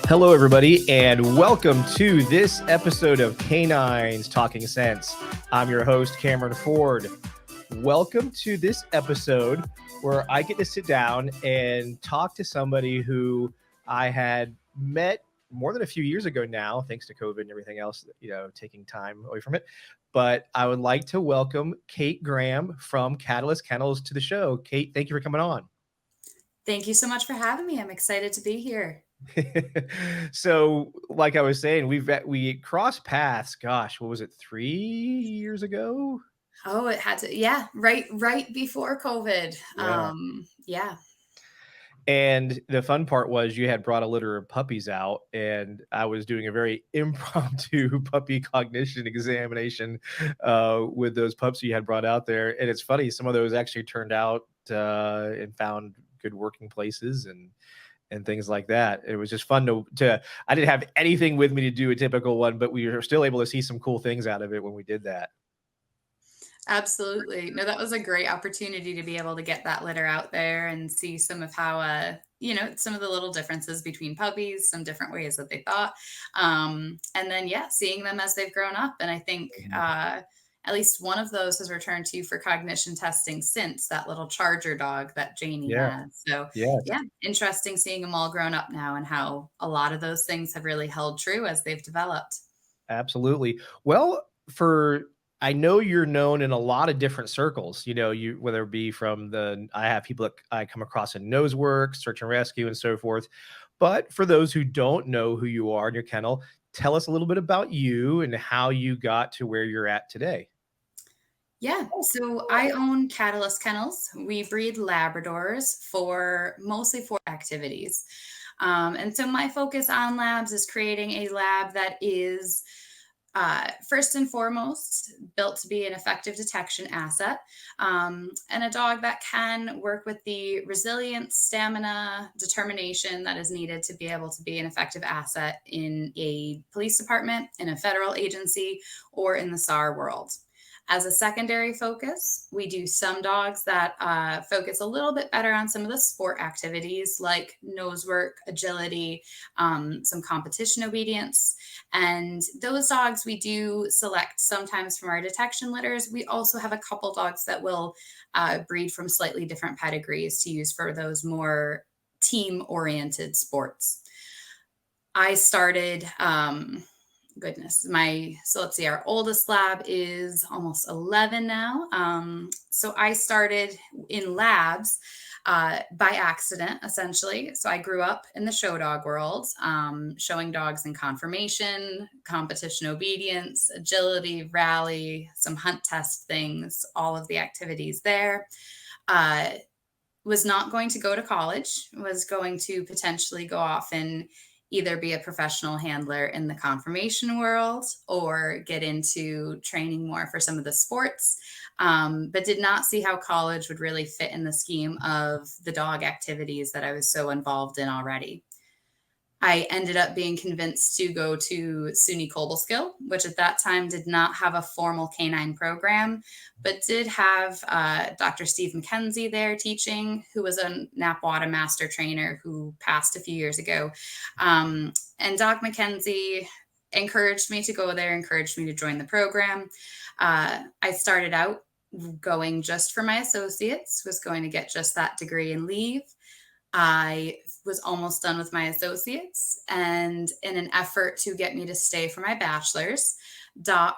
Hello, everybody, and welcome to this episode of Canines Talking Sense. I'm your host, Cameron Ford. Welcome to this episode where I get to sit down and talk to somebody who I had met more than a few years ago now, thanks to COVID and everything else, taking time away from it. But I would like to welcome Kate Graham from Katalyst Kennels to the show. Kate, thank you for coming on. Thank you so much for having me. I'm excited to be here. So, like I was saying, we crossed paths. Gosh, what was it? 3 years ago? Oh, it had to. Yeah, right before COVID. Yeah. And the fun part was you had brought a litter of puppies out, and I was doing a very impromptu puppy cognition examination with those pups you had brought out there. And it's funny, some of those actually turned out and found good working places and things like that. It was just fun to I didn't have anything with me to do a typical one, but we were still able to see some cool things out of it when we did that. Absolutely. No, that was a great opportunity to be able to get that litter out there and see some of how, some of the little differences between puppies, some different ways that they thought. And then, seeing them as they've grown up. And I think at least one of those has returned to you for cognition testing since that little charger dog that Janie had. So, interesting seeing them all grown up now and how a lot of those things have really held true as they've developed. Absolutely. Well, I know you're known in a lot of different circles, whether it be I have people that I come across in nose work, search and rescue, and so forth. But for those who don't know who you are in your kennel, tell us a little bit about you and how you got to where you're at today. Yeah, so I own Katalyst Kennels. We breed Labradors mostly for activities. And so my focus on labs is creating a lab that is first and foremost built to be an effective detection asset, and a dog that can work with the resilience, stamina, determination that is needed to be able to be an effective asset in a police department, in a federal agency, or in the SAR world. As a secondary focus, we do some dogs that focus a little bit better on some of the sport activities like nose work, agility, some competition obedience. And those dogs we do select sometimes from our detection litters. We also have a couple dogs that will breed from slightly different pedigrees to use for those more team-oriented sports. I started... let's see, our oldest lab is almost 11 now. So I started in labs by accident, essentially. So I grew up in the show dog world, showing dogs in conformation, competition obedience, agility, rally, some hunt test things, all of the activities there. Was not going to go to college, was going to potentially go off and either be a professional handler in the conformation world or get into training more for some of the sports, but did not see how college would really fit in the scheme of the dog activities that I was so involved in already. I ended up being convinced to go to SUNY Cobleskill, which at that time did not have a formal canine program, but did have Dr. Steve McKenzie there teaching, who was a NAPWADA master trainer who passed a few years ago. And Doc McKenzie encouraged me to go there, encouraged me to join the program. I started out going just for my associates, was going to get just that degree and leave. I was almost done with my associates, and in an effort to get me to stay for my bachelor's, Doc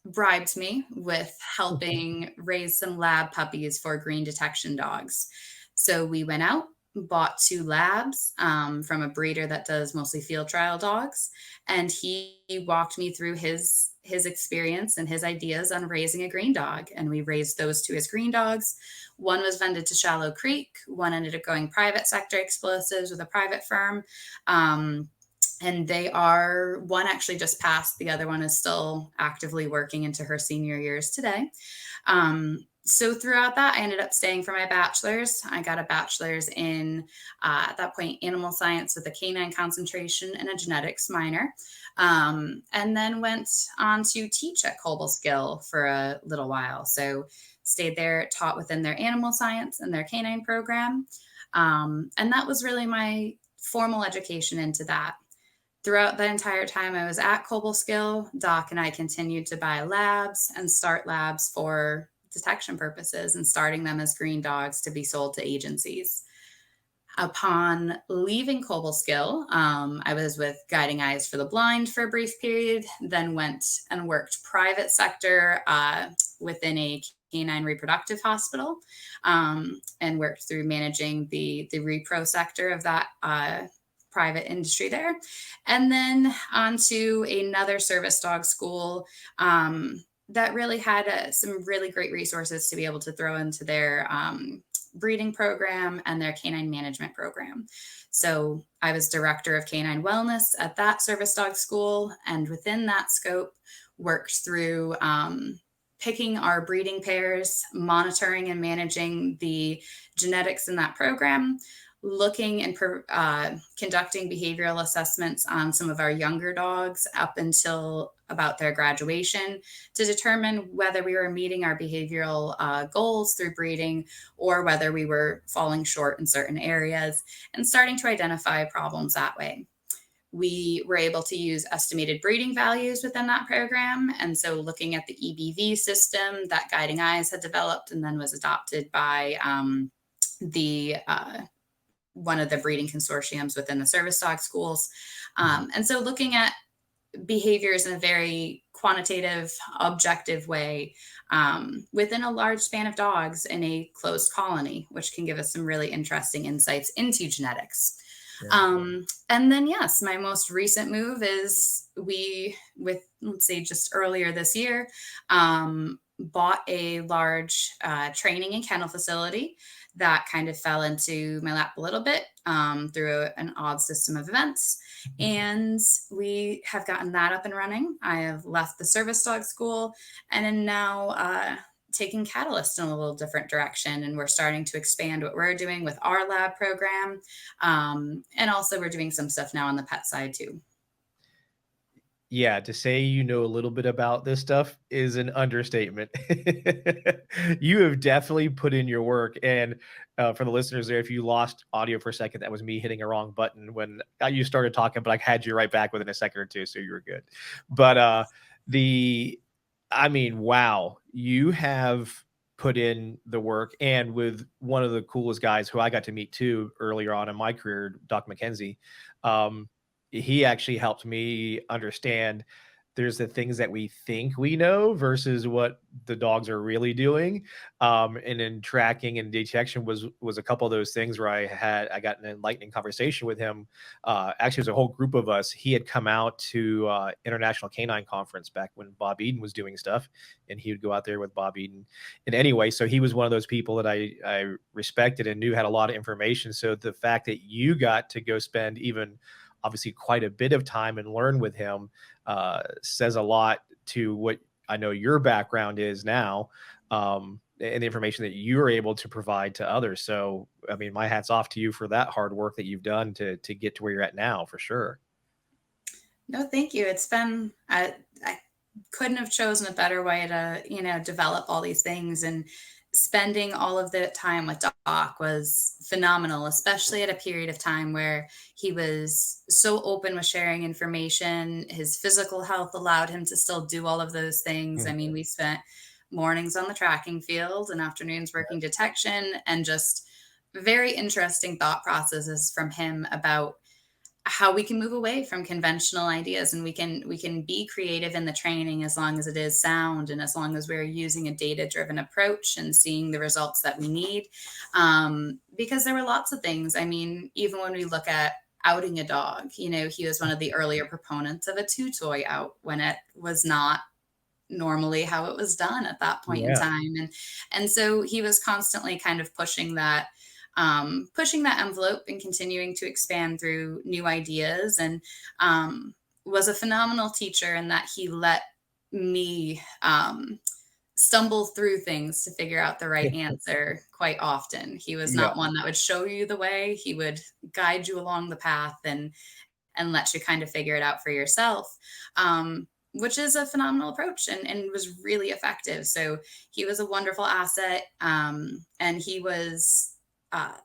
bribed me with helping raise some lab puppies for green detection dogs. So we went out, bought 2 labs from a breeder that does mostly field trial dogs, and he walked me through his experience and his ideas on raising a green dog, and we raised those 2 as green dogs. One was vended to Shallow Creek. One ended up going private sector explosives with a private firm. And one actually just passed. The other one is still actively working into her senior years today. So throughout that, I ended up staying for my bachelor's. I got a bachelor's in, at that point, animal science with a canine concentration and a genetics minor. And then went on to teach at Cobleskill for a little while. So stayed there, taught within their animal science and their canine program. And that was really my formal education into that. Throughout the entire time I was at Cobleskill, Doc and I continued to buy labs and start labs for detection purposes and starting them as green dogs to be sold to agencies. Upon leaving Cobleskill, I was with Guiding Eyes for the Blind for a brief period, then went and worked private sector within a canine reproductive hospital, and worked through managing the repro sector of that private industry there. And then on to another service dog school that really had some really great resources to be able to throw into their breeding program and their canine management program. So I was director of canine wellness at that service dog school, and within that scope worked through picking our breeding pairs, monitoring and managing the genetics in that program, looking and conducting behavioral assessments on some of our younger dogs up until about their graduation to determine whether we were meeting our behavioral goals through breeding or whether we were falling short in certain areas, and starting to identify problems that way. We were able to use estimated breeding values within that program. And so looking at the EBV system that Guiding Eyes had developed and then was adopted by one of the breeding consortiums within the service dog schools. And so looking at behaviors in a very quantitative, objective way within a large span of dogs in a closed colony, which can give us some really interesting insights into genetics. Yeah. And then, yes, my most recent move is let's say just earlier this year, bought a large training and kennel facility that kind of fell into my lap a little bit through an odd system of events. And we have gotten that up and running. I have left the service dog school and am now taking Katalyst in a little different direction. And we're starting to expand what we're doing with our lab program. And also we're doing some stuff now on the pet side too. Yeah, to say you know a little bit about this stuff is an understatement. You have definitely put in your work. And for the listeners there, if you lost audio for a second, that was me hitting a wrong button when you started talking, but I had you right back within a second or two, so you were good. But wow, you have put in the work, and with one of the coolest guys who I got to meet too earlier on in my career, Doc McKenzie. He actually helped me understand there's the things that we think we know versus what the dogs are really doing. And in tracking and detection was a couple of those things where I got an enlightening conversation with him. Actually, it was a whole group of us. He had come out to International Canine Conference back when Bob Eden was doing stuff, and he would go out there with Bob Eden. And anyway, so he was one of those people that I respected and knew had a lot of information. So the fact that you got to go spend even obviously quite a bit of time and learn with him says a lot to what I know your background is now, and the information that you're able to provide to others. So, I mean, my hat's off to you for that hard work that you've done to get to where you're at now, for sure. No, thank you. It's been, I couldn't have chosen a better way to, develop all these things, and spending all of the time with Doc was phenomenal, especially at a period of time where he was so open with sharing information. His physical health allowed him to still do all of those things. I mean, we spent mornings on the tracking field and afternoons working detection, and just very interesting thought processes from him about how we can move away from conventional ideas, and we can be creative in the training as long as it is sound and as long as we're using a data-driven approach and seeing the results that we need. Because there were lots of things. I mean, even when we look at outing a dog, he was one of the earlier proponents of a 2-toy out when it was not normally how it was done at that point in time. And so he was constantly kind of pushing that envelope and continuing to expand through new ideas, and was a phenomenal teacher in that he let me stumble through things to figure out the right answer quite often. He was not one that would show you the way. He would guide you along the path and let you kind of figure it out for yourself, which is a phenomenal approach and was really effective. So he was a wonderful asset. And he was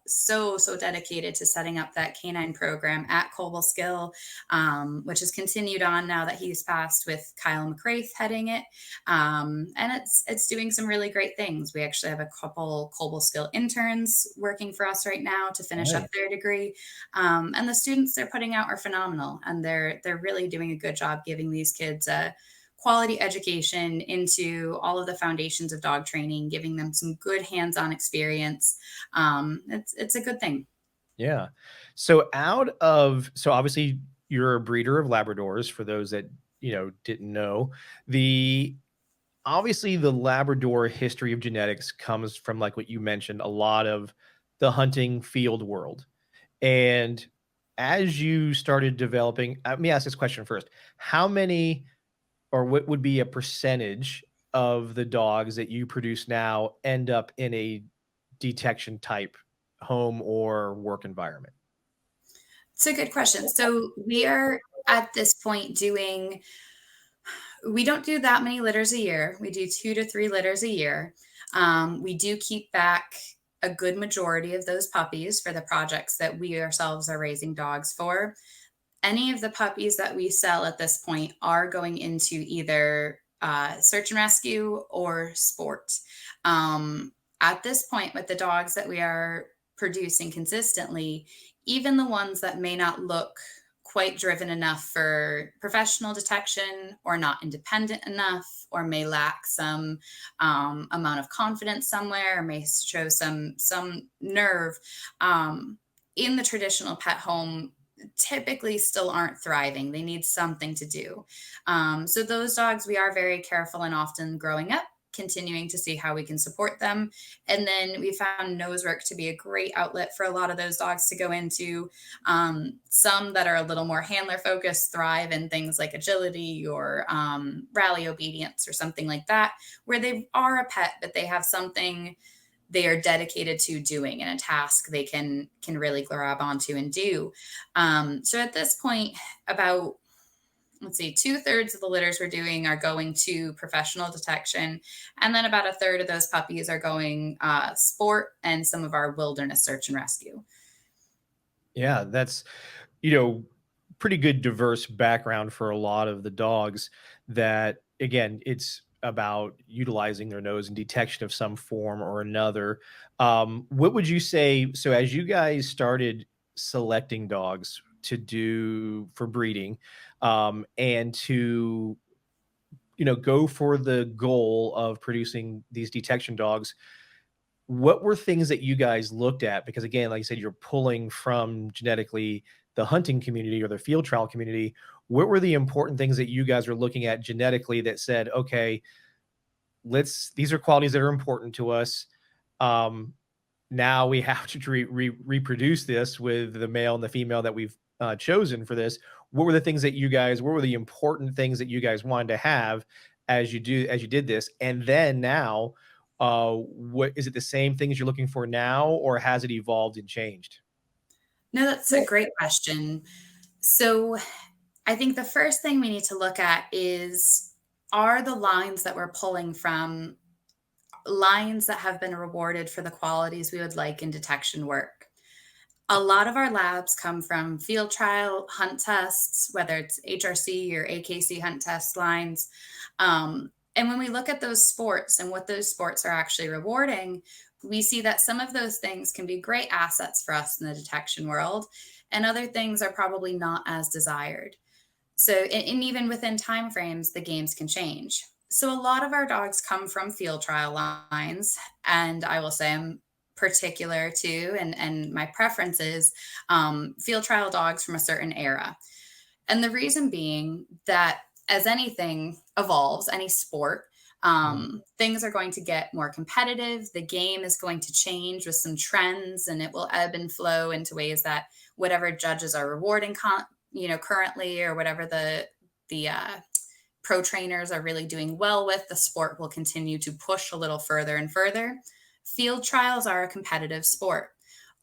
so dedicated to setting up that canine program at Cobleskill, which has continued on now that he's passed with Kyle McCraith heading it. And it's doing some really great things. We actually have a couple Cobleskill interns working for us right now to finish up Nice. their degree. And the students they're putting out are phenomenal, and they're really doing a good job giving these kids a quality education into all of the foundations of dog training, giving them some good hands-on experience. It's a good thing. Yeah. So obviously you're a breeder of Labradors for those that, didn't know. The Obviously the Labrador history of genetics comes from, like what you mentioned, a lot of the hunting field world. And as you started developing, let me ask this question first. How many, or what would be a percentage of the dogs that you produce now end up in a detection type home or work environment? It's a good question. So we are at this point we don't do that many litters a year. We do 2 to 3 litters a year. We do keep back a good majority of those puppies for the projects that we ourselves are raising dogs for. Any of the puppies that we sell at this point are going into either search and rescue or sport. At this point, with the dogs that we are producing consistently, even the ones that may not look quite driven enough for professional detection or not independent enough or may lack some amount of confidence somewhere or may show some nerve in the traditional pet home typically still aren't thriving. They need something to do. So those dogs, we are very careful and often growing up, continuing to see how we can support them. And then we found nose work to be a great outlet for a lot of those dogs to go into. Some that are a little more handler focused thrive in things like agility or rally obedience or something like that, where they are a pet, but they have something they are dedicated to doing and a task they can really grab onto and do. So at this point, about, let's see, 2/3 of the litters we're doing are going to professional detection. And then about 1/3 of those puppies are going sport and some of our wilderness search and rescue. Yeah, that's, you know, pretty good diverse background for a lot of the dogs that, again, it's about utilizing their nose in detection of some form or another. What would you say? So, as you guys started selecting dogs to do for breeding, and to, go for the goal of producing these detection dogs, what were things that you guys looked at? Because again, like you said, you're pulling from genetically the hunting community or the field trial community. What were the important things that you guys are looking at genetically that said, okay, these are qualities that are important to us. Um, Now we have to reproduce this with the male and the female that we've chosen for this. What were the important things that you guys wanted to have as you did this? And then now, what is it, the same things you're looking for now, or has it evolved and changed? No, that's a great question. So I think the first thing we need to look at is, are the lines that we're pulling from lines that have been rewarded for the qualities we would like in detection work? A lot of our labs come from field trial hunt tests, whether it's HRC or AKC hunt test lines. And when we look at those sports and what those sports are actually rewarding, we see that some of those things can be great assets for us in the detection world, and other things are probably not as desired. So, and even within timeframes, the games can change. So, a lot of our dogs come from field trial lines, and I will say I'm particular to, and my preference is field trial dogs from a certain era. And the reason being that as anything evolves, any sport, Mhm. things are going to get more competitive. The game is going to change with some trends, and it will ebb and flow into ways that whatever judges are rewarding, currently, or whatever the pro trainers are really doing well with, the sport will continue to push a little further and further. Field trials are a competitive sport.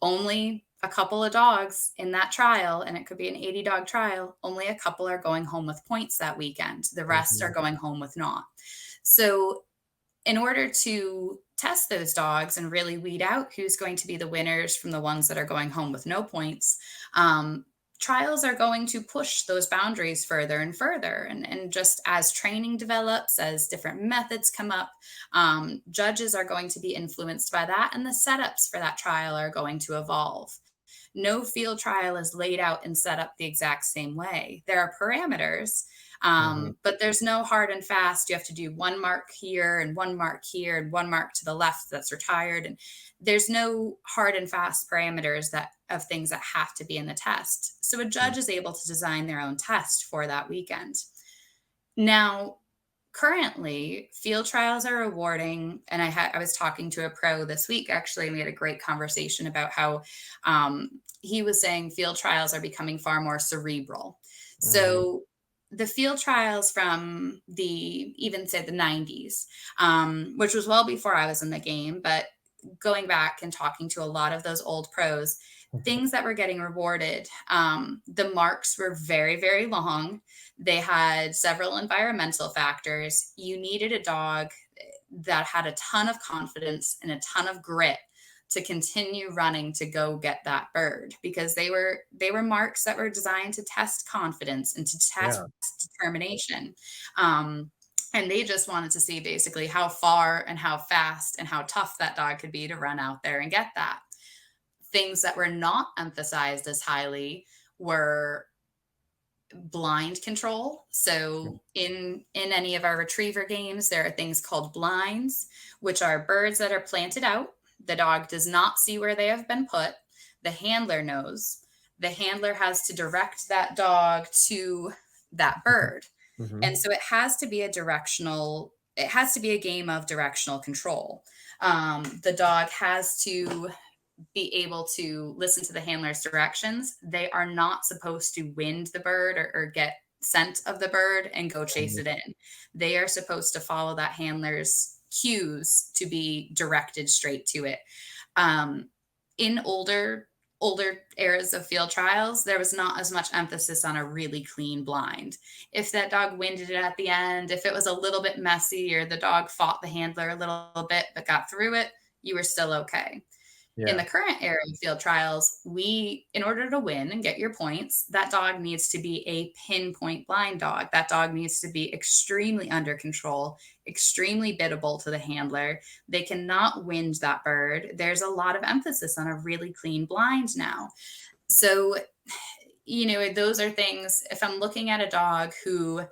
Only a couple of dogs in that trial, and it could be an 80 dog trial, only a couple are going home with points that weekend. The rest are Mhm. going home with naught. So in order to test those dogs and really weed out who's going to be the winners from the ones that are going home with no points, trials are going to push those boundaries further and further. And just as training develops, as different methods come up, judges are going to be influenced by that, and the setups for that trial are going to evolve. No field trial is laid out and set up the exact same way. There are parameters, Mhm. but there's no hard and fast. You have to do one mark here and one mark here and one mark to the left that's retired. And there's no hard and fast parameters that of things that have to be in the test. So a Mm. judge is able to design their own test for that weekend. Now, currently, field trials are rewarding, and I was talking to a pro this week. Actually, we had a great conversation about how he was saying field trials are becoming far more cerebral. Mhm. So the field trials from the even say the 90s, which was well before I was in the game, but going back and talking to a lot of those old pros, things that were getting rewarded, the marks were very, very long. They had several environmental factors. You needed a dog that had a ton of confidence and a ton of grit to continue running to go get that bird, because they were marks that were designed to test confidence and to test Yeah. determination. Um, and they just wanted to see basically how far and how fast and how tough that dog could be to run out there and get that. Things that were not emphasized as highly were blind control. So in any of our retriever games, there are things called blinds, which are birds that are planted out. The dog does not see where they have been put. The handler knows. The handler has to direct that dog to that bird. Mhm. And so it has to be a game of directional control. The dog has to be able to listen to the handler's directions. They are not supposed to wind the bird or get scent of the bird and go chase Mhm. it in. They are supposed to follow that handler's cues to be directed straight to it. Um, in older eras of field trials, there was not as much emphasis on a really clean blind. If that dog winded it at the end, if it was a little bit messy or the dog fought the handler a little bit but got through it, you were still okay. In Yeah. the current era of field trials, in order to win and get your points, that dog needs to be a pinpoint blind dog. That dog needs to be extremely under control, extremely biddable to the handler. They cannot wind that bird. There's a lot of emphasis on a really clean blind now. So, those are things. If I'm looking at a dog who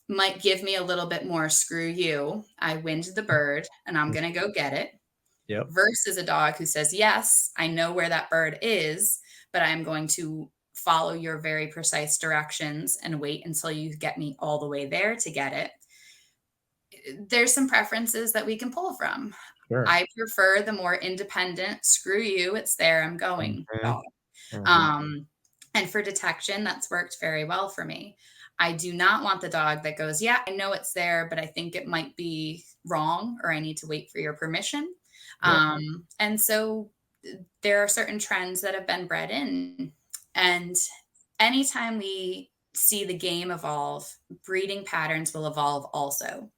might give me a little bit more screw you, I wind the bird and I'm Mm. going to go get it, Yep. versus a dog who says, yes, I know where that bird is, but I'm going to follow your very precise directions and wait until you get me all the way there to get it. There's some preferences that we can pull from. Sure. I prefer the more independent, screw you, it's there, I'm going Mhm. dog. Mhm. Um, and for detection, that's worked very well for me. I do not want the dog that goes, yeah, I know it's there, but I think it might be wrong, or I need to wait for your permission. Yep. And so there are certain trends that have been bred in. And anytime we see the game evolve, breeding patterns will evolve also.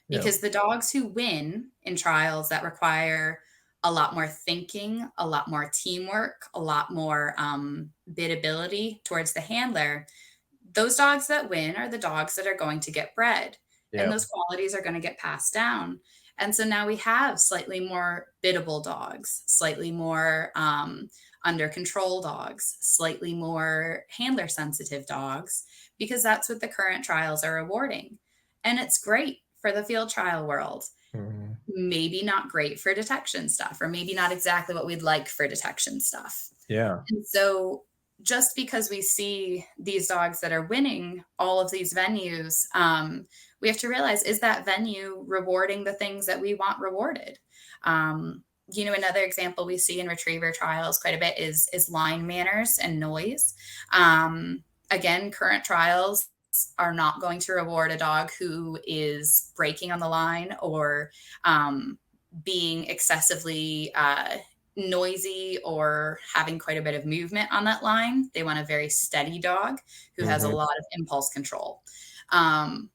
Yep. Because the dogs who win in trials that require a lot more thinking, a lot more teamwork, a lot more bidability towards the handler, those dogs that win are the dogs that are going to get bred. And Yep. those qualities are going to get passed down. And so now we have slightly more biddable dogs, slightly more under control dogs, slightly more handler sensitive dogs, because that's what the current trials are rewarding. And it's great for the field trial world. Mhm. Maybe not great for detection stuff, or maybe not exactly what we'd like for detection stuff. Yeah. And so just because we see these dogs that are winning all of these venues, we have to realize, is that venue rewarding the things that we want rewarded? Another example we see in retriever trials quite a bit is line manners and noise. Again, current trials are not going to reward a dog who is breaking on the line or being excessively noisy or having quite a bit of movement on that line. They want a very steady dog who has a Mhm. lot of impulse control. Um,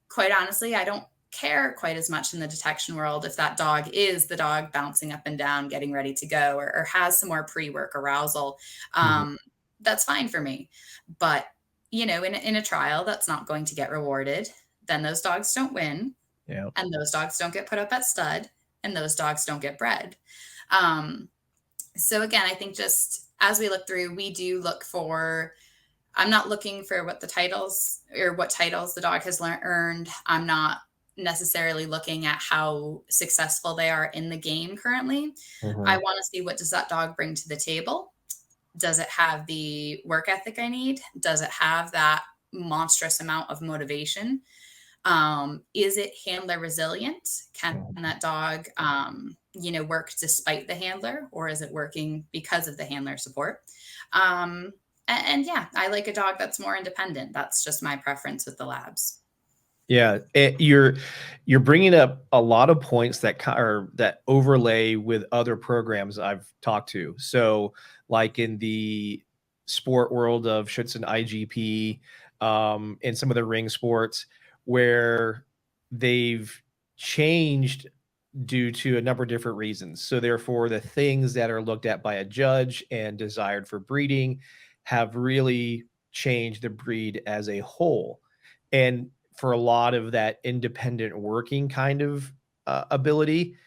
Quite honestly, I don't care quite as much in the detection world if that dog is the dog bouncing up and down, getting ready to go, or has some more pre-work arousal. Mhm. That's fine for me. But, in a trial, that's not going to get rewarded. Then those dogs don't win, Yeah. and those dogs don't get put up at stud, and those dogs don't get bred. Um, so again, I think just as we look through, we do look for, I'm not looking for what titles the dog has earned. I'm not necessarily looking at how successful they are in the game currently. I Mhm. want to see, what does that dog bring to the table? Does it have the work ethic I need? Does it have that monstrous amount of motivation? Is it handler resilient? Can Mhm. that dog, work despite the handler, or is it working because of the handler support? And yeah, I like a dog that's more independent. That's just my preference with the labs. Yeah, you're bringing up a lot of points that overlay with other programs I've talked to. So, like in the sport world of Schutzen IGP, in some of the ring sports, where they've changed due to a number of different reasons. So, therefore, the things that are looked at by a judge and desired for breeding have really changed the breed as a whole. And for a lot of that independent working kind of ability,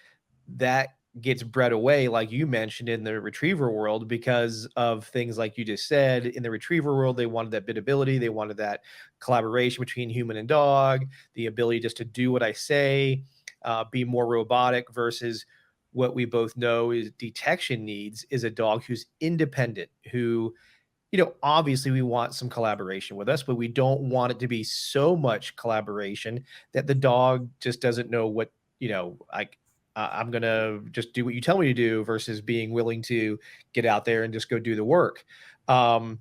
that gets bred away, like you mentioned, in the retriever world because of things like you just said. In the retriever world, they wanted that bitability, they wanted that collaboration between human and dog, the ability just to do what I say, be more robotic, versus what we both know is detection needs is a dog who's independent, who, obviously we want some collaboration with us, but we don't want it to be so much collaboration that the dog just doesn't know what, like, I'm going to just do what you tell me to do versus being willing to get out there and just go do the work. And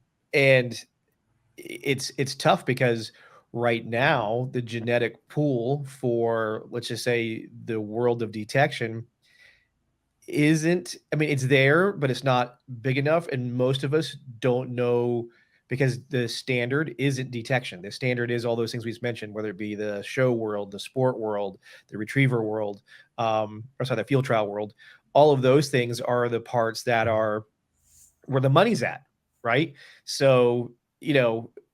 it's tough because right now the genetic pool for, let's just say, the world of detection isn't, I mean, it's there, but it's not big enough, and most of us don't know because the standard isn't detection. The standard is all those things we've mentioned, whether it be the show world, the sport world, the retriever world, or sorry, the field trial world. All of those things are the parts that are where the money's at, right? So,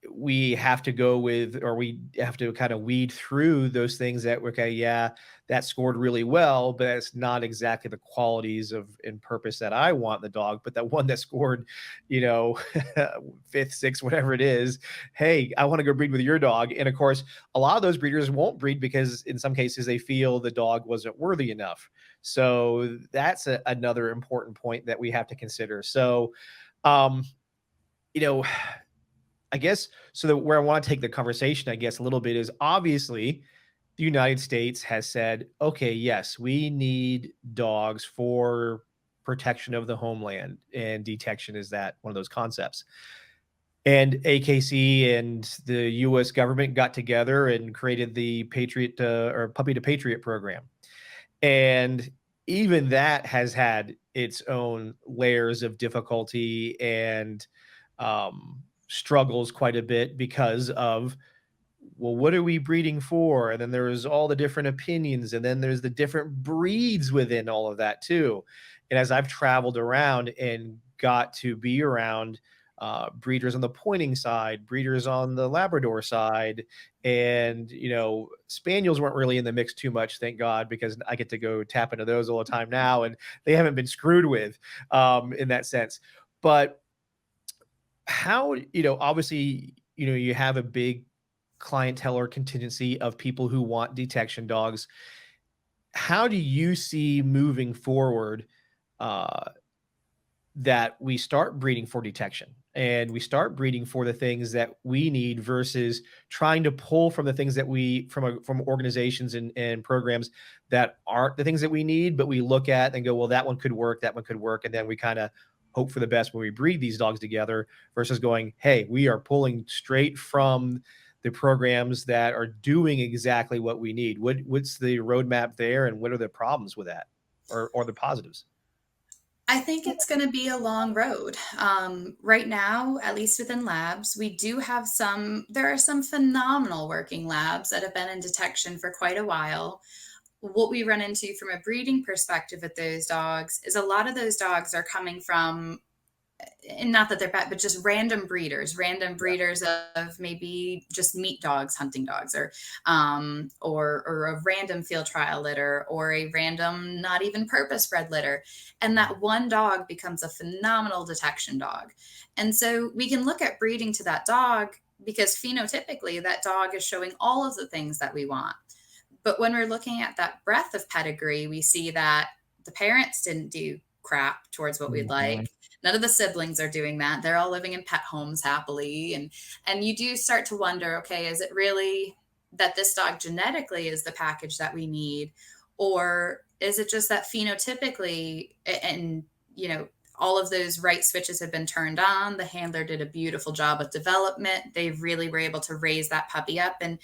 we have to go with, or we have to kind of weed through those things that, okay, yeah, that scored really well, but it's not exactly the qualities of and purpose that I want in the dog. But that one that scored, you know, fifth, sixth, whatever it is, hey, I want to go breed with your dog. And of course, a lot of those breeders won't breed because in some cases they feel the dog wasn't worthy enough. So that's another important point that we have to consider. So, um, you know, I guess so that where I want to take the conversation, I guess, a little bit is obviously the United States has said, okay, yes, we need dogs for protection of the homeland, and detection is that one of those concepts. And AKC and the US government got together and created the Patriot or Puppy to Patriot program. And even that has had its own layers of difficulty and struggles quite a bit because of, well, what are we breeding for? And then there's all the different opinions, and then there's the different breeds within all of that too. And as I've traveled around and got to be around breeders on the pointing side, breeders on the Labrador side, and spaniels weren't really in the mix too much, thank God, because I get to go tap into those all the time now, and they haven't been screwed with in that sense. But how, obviously, you have a big clientele or contingency of people who want detection dogs. How do you see moving forward uh, that we start breeding for detection and we start breeding for the things that we need versus trying to pull from the things that we from organizations and programs that aren't the things that we need, but we look at and go, well, that one could work, that one could work, and then we kind of hope for the best when we breed these dogs together, versus going, hey, we are pulling straight from the programs that are doing exactly what we need. What's the roadmap there, and what are the problems with that, or the positives? I think it's going to be a long road. Right now, at least within labs, we do have there are some phenomenal working labs that have been in detection for quite a while. What we run into from a breeding perspective with those dogs is a lot of those dogs are coming from, and not that they're bad, but just random breeders of maybe just meat dogs, hunting dogs, or a random field trial litter, or a random, not even purpose bred litter. And that one dog becomes a phenomenal detection dog. And so we can look at breeding to that dog because phenotypically that dog is showing all of the things that we want. But when we're looking at that breadth of pedigree, we see that the parents didn't do crap towards what we'd like. None of the siblings are doing that. They're all living in pet homes happily. And you do start to wonder, okay, is it really that this dog genetically is the package that we need? Or is it just that phenotypically, and, all of those right switches have been turned on. The handler did a beautiful job with development. They really were able to raise that puppy up, and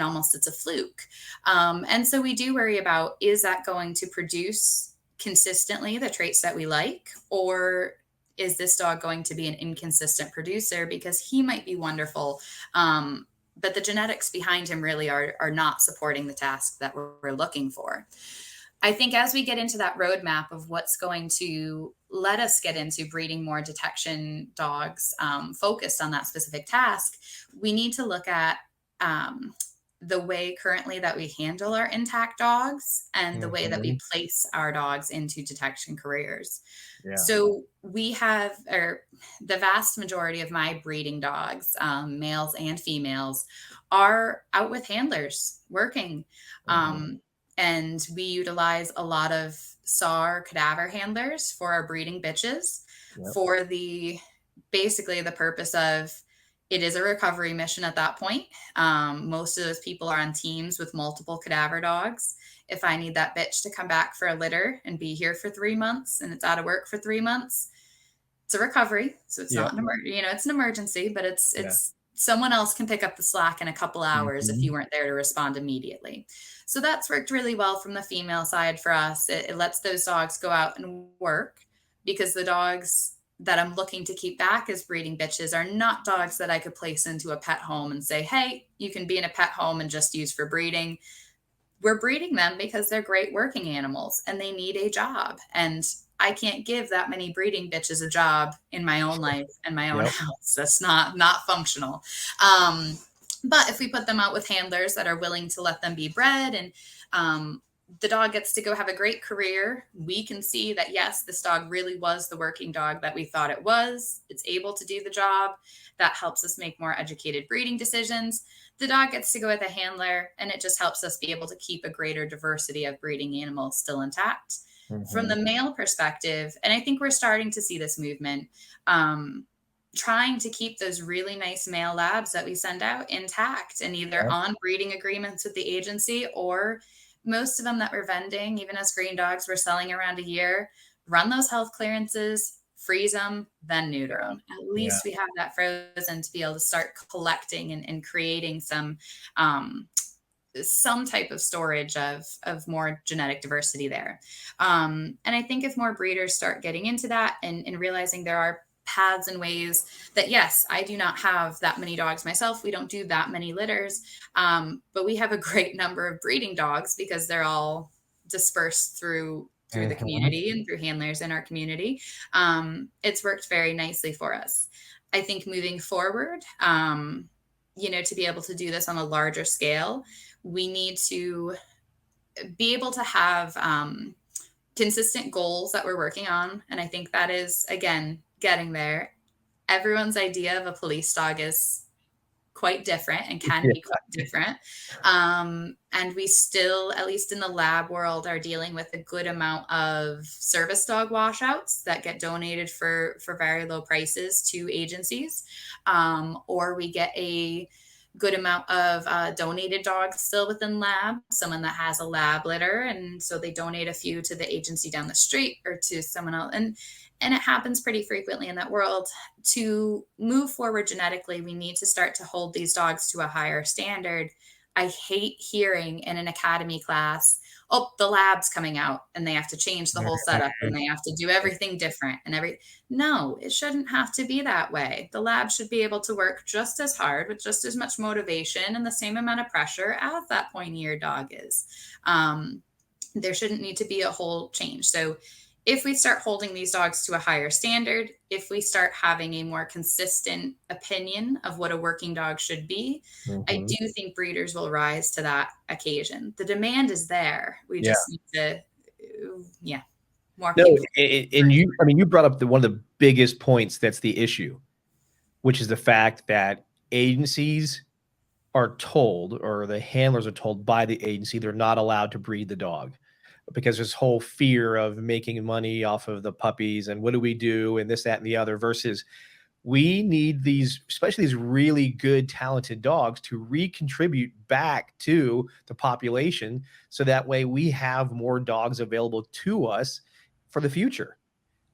almost it's a fluke. And so we do worry about, is that going to produce consistently the traits that we like? Or is this dog going to be an inconsistent producer because he might be wonderful, but the genetics behind him really are not supporting the task that we're looking for? I think as we get into that roadmap of what's going to let us get into breeding more detection dogs focused on that specific task, we need to look at the way currently that we handle our intact dogs and the way that we place our dogs into detection careers. Yeah. So we have, or the vast majority of my breeding dogs, males and females, are out with handlers working. And we utilize a lot of SAR cadaver handlers for our breeding bitches for basically the purpose of, it is a recovery mission at that point. Most of those people are on teams with multiple cadaver dogs. If I need that bitch to come back for a litter and be here for 3 months and it's out of work for 3 months, it's a recovery. So it's not it's an emergency, but it's someone else can pick up the slack in a couple hours if you weren't there to respond immediately. So that's worked really well from the female side for us. It lets those dogs go out and work, because the dogs that I'm looking to keep back as breeding bitches are not dogs that I could place into a pet home and say, hey, you can be in a pet home and just use for breeding. We're breeding them because they're great working animals and they need a job. And I can't give that many breeding bitches a job in my own life and my own house. That's not functional. But if we put them out with handlers that are willing to let them be bred, and the dog gets to go have a great career, we can see that, yes, this dog really was the working dog that we thought it was. It's able to do the job. That helps us make more educated breeding decisions. The dog gets to go with a handler, and it just helps us be able to keep a greater diversity of breeding animals still intact. From the male perspective, and I think we're starting to see this movement, trying to keep those really nice male labs that we send out intact and either on breeding agreements with the agency, or most of them that we're vending, even as green dogs, we're selling around a year, run those health clearances, freeze them, then neuter them. At least we have that frozen to be able to start collecting and creating some type of storage of more genetic diversity there. And I think if more breeders start getting into that and realizing there are paths and ways that, yes, I do not have that many dogs myself. We don't do that many litters, but we have a great number of breeding dogs because they're all dispersed through the community and through handlers in our community. It's worked very nicely for us. I think moving forward, to be able to do this on a larger scale, we need to be able to have consistent goals that we're working on. And I think that is, again, getting there. Everyone's idea of a police dog is quite different and can be quite different. And we still, at least in the lab world, are dealing with a good amount of service dog washouts that get donated for very low prices to agencies. Or we get a good amount of donated dogs still within lab, someone that has a lab litter, and so they donate a few to the agency down the street or to someone else, and it happens pretty frequently in that world. To move forward genetically, we need to start to hold these dogs to a higher standard. I hate hearing in an academy class, oh, the lab's coming out and they have to change the whole setup and they have to do everything different no, it shouldn't have to be that way. The lab should be able to work just as hard with just as much motivation and the same amount of pressure as that pointy-eared dog is. There shouldn't need to be a whole change. So if we start holding these dogs to a higher standard, if we start having a more consistent opinion of what a working dog should be, I do think breeders will rise to that occasion. The demand is there. We just need to, more people. And you brought up one of the biggest points that's the issue, which is the fact that agencies are told, or the handlers are told by the agency, they're not allowed to breed the dog, because there's whole fear of making money off of the puppies and what do we do and this, that, and the other, versus we need these, especially these really good, talented dogs, to recontribute back to the population. So that way we have more dogs available to us for the future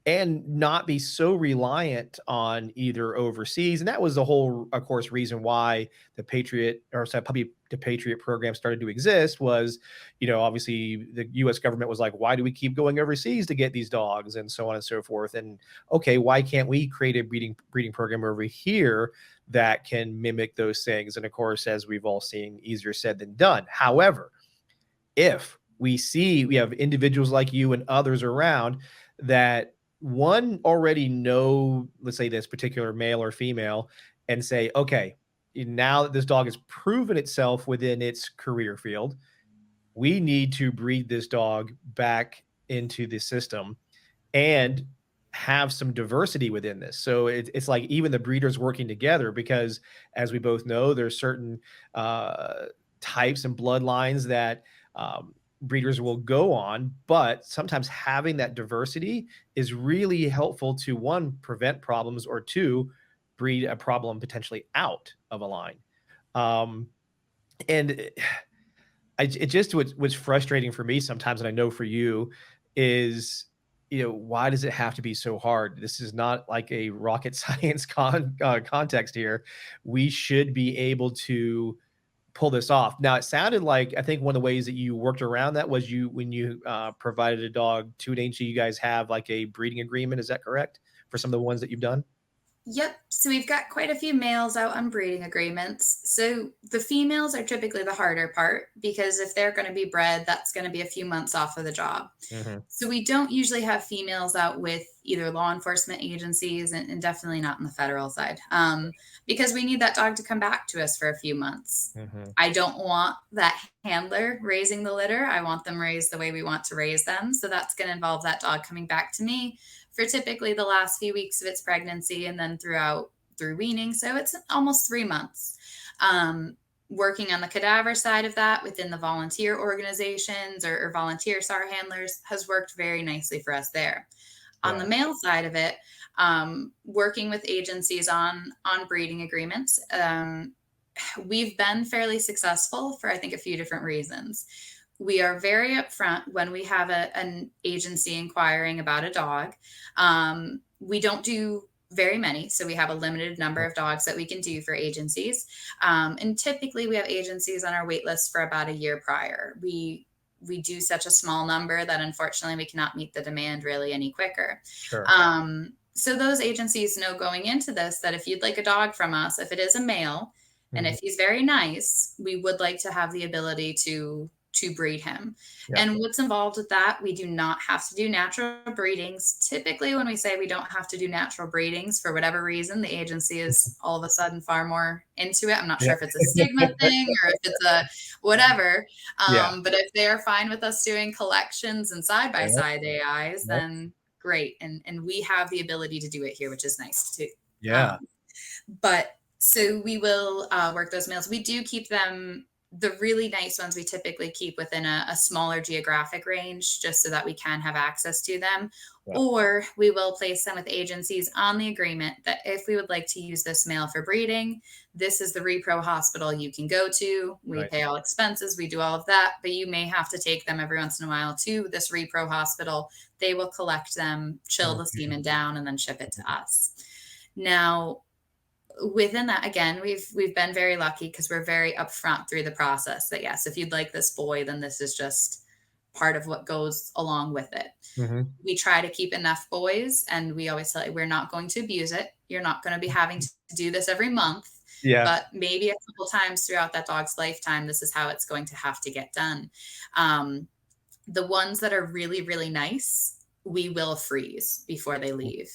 and not be so reliant on either overseas. And that was the whole, of course, reason why the Puppy to Patriot program started to exist was, obviously the US government was like, why do we keep going overseas to get these dogs, and so on and so forth. And okay, why can't we create a breeding program over here that can mimic those things? And of course, as we've all seen, easier said than done. However, if we have individuals like you and others around that already know, let's say, this particular male or female, and say, okay, now that this dog has proven itself within its career field, we need to breed this dog back into the system and have some diversity within this. So it's like even the breeders working together, because as we both know, there's certain types and bloodlines that breeders will go on, but sometimes having that diversity is really helpful to, one, prevent problems, or two, breed a problem potentially out of a line. And what's frustrating for me sometimes, and I know for you, is, why does it have to be so hard? This is not like a rocket science context here. We should be able to pull this off. Now, it sounded like, I think one of the ways that you worked around that was when you provided a dog to an agency, you guys have like a breeding agreement. Is that correct for some of the ones that you've done? Yep. So we've got quite a few males out on breeding agreements. So the females are typically the harder part, because if they're going to be bred, that's going to be a few months off of the job. So we don't usually have females out with either law enforcement agencies, and definitely not on the federal side, because we need that dog to come back to us for a few months. I don't want that handler raising the litter. I want them raised the way we want to raise them. So that's going to involve that dog coming back to me for typically the last few weeks of its pregnancy, and then through weaning. So it's almost 3 months. Working on the cadaver side of that within the volunteer organizations or volunteer SAR handlers has worked very nicely for us there. On the male side of it, working with agencies on breeding agreements, we've been fairly successful for, I think, a few different reasons. We are very upfront when we have an agency inquiring about a dog. We don't do very many, so we have a limited number of dogs that we can do for agencies. And typically we have agencies on our wait list for about a year prior. We do such a small number that unfortunately we cannot meet the demand really any quicker. Sure. So those agencies know going into this that if you'd like a dog from us, if it is a male, and if he's very nice, we would like to have the ability to breed him. And what's involved with that, we do not have to do natural breedings. Typically, when we say we don't have to do natural breedings, for whatever reason, the agency is all of a sudden far more into it. I'm not sure if it's a stigma thing or if it's a whatever. But if they're fine with us doing collections and side-by-side AIs, then great. And we have the ability to do it here, which is nice too. But so we will work those males. We do keep them, the really nice ones we typically keep within a smaller geographic range, just so that we can have access to them. Or we will place them with agencies on the agreement that if we would like to use this male for breeding, this is the repro hospital you can go to. We pay all expenses. We do all of that, but you may have to take them every once in a while to this repro hospital. They will collect them, chill the semen down, and then ship it to us. Now, within that, again, we've been very lucky because we're very upfront through the process that yes, if you'd like this boy, then this is just part of what goes along with it. Hmm. We try to keep enough boys, and we always tell you we're not going to abuse it. You're not going to be having to do this every month, Yeah. but maybe a couple times throughout that dog's lifetime, this is how it's going to have to get done. Um, the ones that are really, really nice, we will freeze before they leave.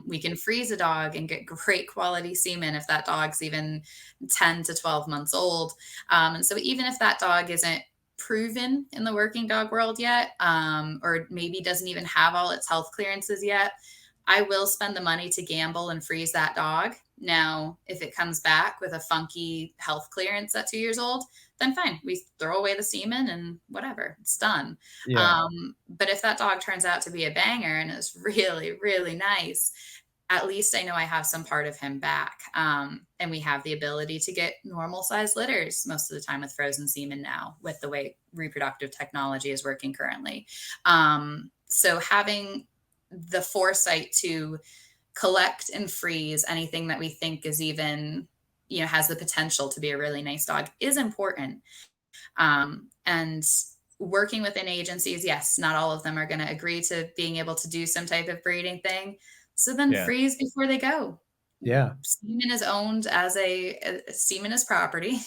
We can freeze a dog and get great quality semen if that dog's even 10 to 12 months old. And so even if that dog isn't proven in the working dog world yet, or maybe doesn't even have all its health clearances yet, I will spend the money to gamble and freeze that dog. Now, if it comes back with a funky health clearance at 2 years old, then fine. We throw away the semen and whatever, it's done. Yeah. But if that dog turns out to be a banger and is really, really nice, at least I know I have some part of him back. And we have the ability to get normal size litters most of the time with frozen semen now, with the way reproductive technology is working currently. So having the foresight to collect and freeze anything that we think is even, has the potential to be a really nice dog is important. And working within agencies, yes, not all of them are going to agree to being able to do some type of breeding thing. So then Yeah. freeze before they go. Yeah. Semen is owned as a semen is property.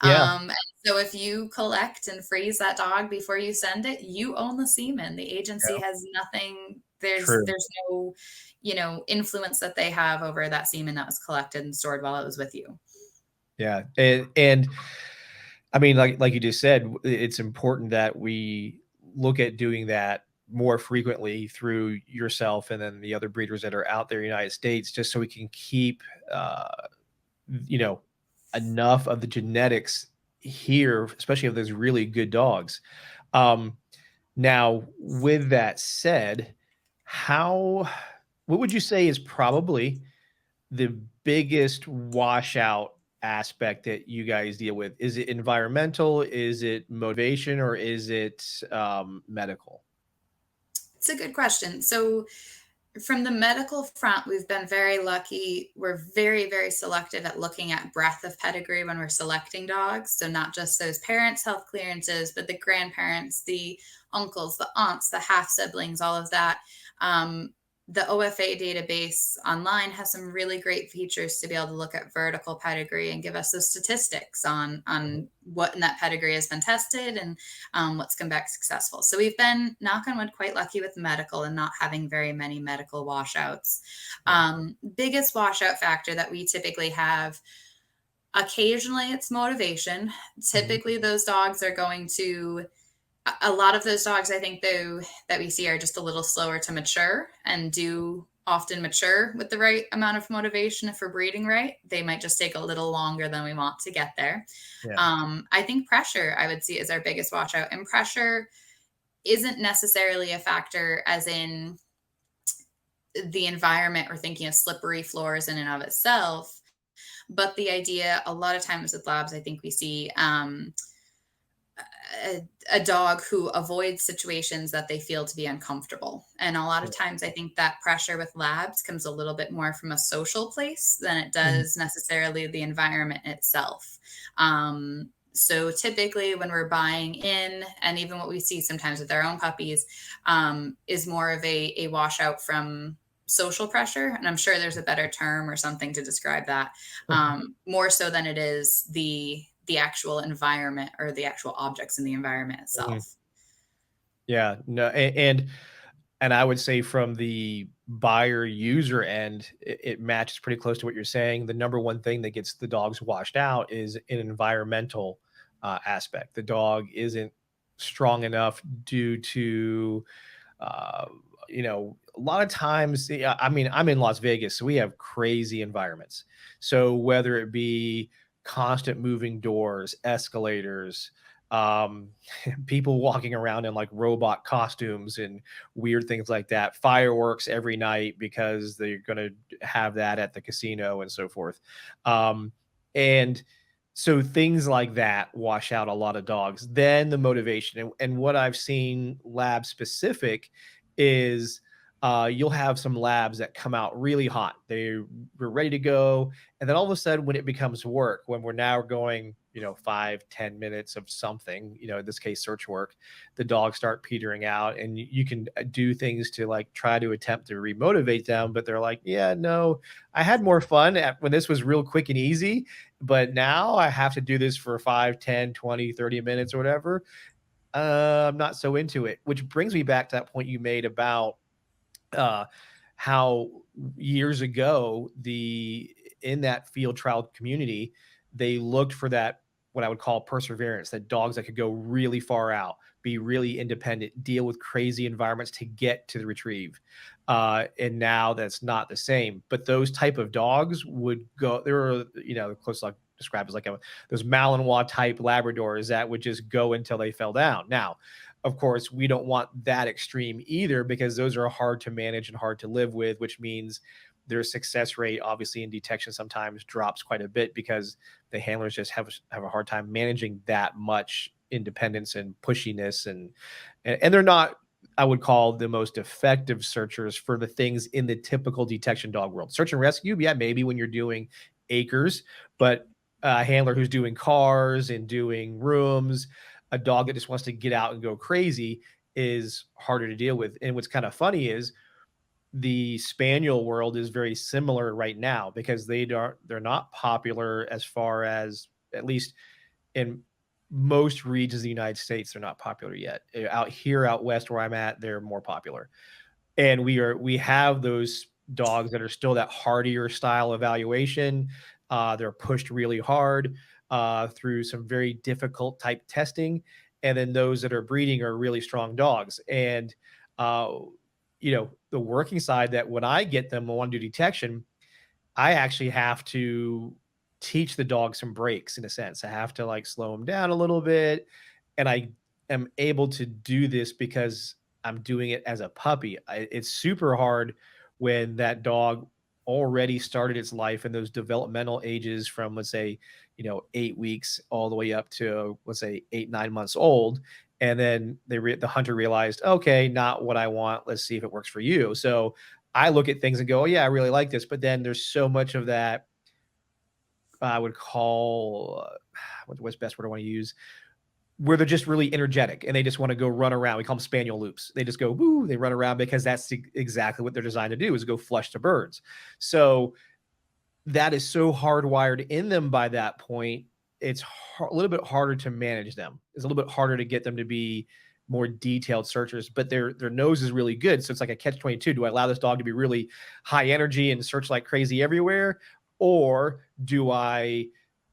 Yeah. And so if you collect and freeze that dog before you send it, you own the semen. The agency Yeah. has nothing. There's True. no, influence that they have over that semen that was collected and stored while it was with you. Yeah. And I mean, like you just said, it's important that we look at doing that more frequently through yourself and then the other breeders that are out there in the United States, just so we can keep, uh, you know, enough of the genetics here, especially of those really good dogs. Um, Now, with that said, how, what would you say is probably the biggest washout aspect that you guys deal with? Is it environmental? Is it motivation? Or is it medical? It's a good question. So from the medical front, we've been very lucky. We're very, very selective at looking at breadth of pedigree when we're selecting dogs. So not just those parents' health clearances, but the grandparents, the uncles, the aunts, the half siblings, all of that. The OFA database online has some really great features to be able to look at vertical pedigree and give us those statistics on what in that pedigree has been tested and what's come back successful. So we've been, knock on wood, quite lucky with medical and not having very many medical washouts. Biggest washout factor that we typically have, occasionally it's motivation. Mhm. Typically those dogs are going to, a lot of those dogs, I think, though, that we see are just a little slower to mature and do often mature with the right amount of motivation for breeding right. They might just take a little longer than we want to get there. Yeah. I think pressure, I would see, is our biggest watch out. And pressure isn't necessarily a factor as in the environment or thinking of slippery floors in and of itself, but the idea, a lot of times with labs, I think we see a dog who avoids situations that they feel to be uncomfortable. And a lot of times, I think that pressure with labs comes a little bit more from a social place than it Mhm. does necessarily the environment itself. So typically, when we're buying in, and even what we see sometimes with our own puppies, is more of a washout from social pressure. And I'm sure there's a better term or something to describe that, more so than it is the actual environment or the actual objects in the environment Mhm. itself. Yeah. No, and I would say from the buyer user end, it matches pretty close to what you're saying. The number one thing that gets the dogs washed out is an environmental aspect. The dog isn't strong enough due to, uh, a lot of times, yeah, I mean, I'm in Las Vegas, so we have crazy environments. So whether it be constant moving doors, escalators, um, people walking around in like robot costumes and weird things like that, fireworks every night because they're going to have that at the casino and so forth. And so things like that wash out a lot of dogs. Then the motivation and what I've seen lab specific is you'll have some labs that come out really hot. We're ready to go. And then all of a sudden, when it becomes work, when we're now going, 5-10 minutes of something, in this case, search work, the dogs start petering out, and you can do things to like try to attempt to remotivate them. But they're like, yeah, no, I had more fun when this was real quick and easy. But now I have to do this for 5, 10, 20, 30 minutes or whatever. I'm not so into it, which brings me back to that point you made about uh, how years ago in that field trial community, they looked for that, what I would call perseverance, that dogs that could go really far out, be really independent, deal with crazy environments to get to the retrieve. And now that's not the same. But those type of dogs would go. There were, the closest I describe as like those Malinois type Labradors that would just go until they fell down. Now, of course, we don't want that extreme either, because those are hard to manage and hard to live with, which means their success rate, obviously, in detection sometimes drops quite a bit because the handlers just have a hard time managing that much independence and pushiness, and they're not, I would call, the most effective searchers for the things in the typical detection dog world. Search and rescue, yeah, maybe when you're doing acres, but a handler who's doing cars and doing rooms, a dog that just wants to get out and go crazy, is harder to deal with. And what's kind of funny is the spaniel world is very similar right now, because they're not popular, as far as, at least in most regions of the United States, they're not popular yet. Out here, out west where I'm at, they're more popular. And we have those dogs that are still that hardier style evaluation. They're pushed really hard through some very difficult type testing, and then those that are breeding are really strong dogs. And uh, the working side, that when I get them, I want to do detection, I actually have to teach the dog some breaks, in a sense. I have to like slow them down a little bit. And I am able to do this because I'm doing it as a puppy. It's super hard when that dog already started its life in those developmental ages from, let's say, 8 weeks all the way up to, let's say, 8, 9 months old. And then the hunter realized, okay, not what I want. Let's see if it works for you. So I look at things and go, oh, yeah, I really like this. But then there's so much of that, I would call, what's the best word I want to use, where they're just really energetic and they just want to go run around. We call them spaniel loops. They just go, woo, they run around because that's exactly what they're designed to do, is go flush the birds. So that is so hardwired in them by that point. It's a little bit harder to manage them. It's a little bit harder to get them to be more detailed searchers, but their nose is really good. So it's like a catch-22. Do I allow this dog to be really high energy and search like crazy everywhere? Or do I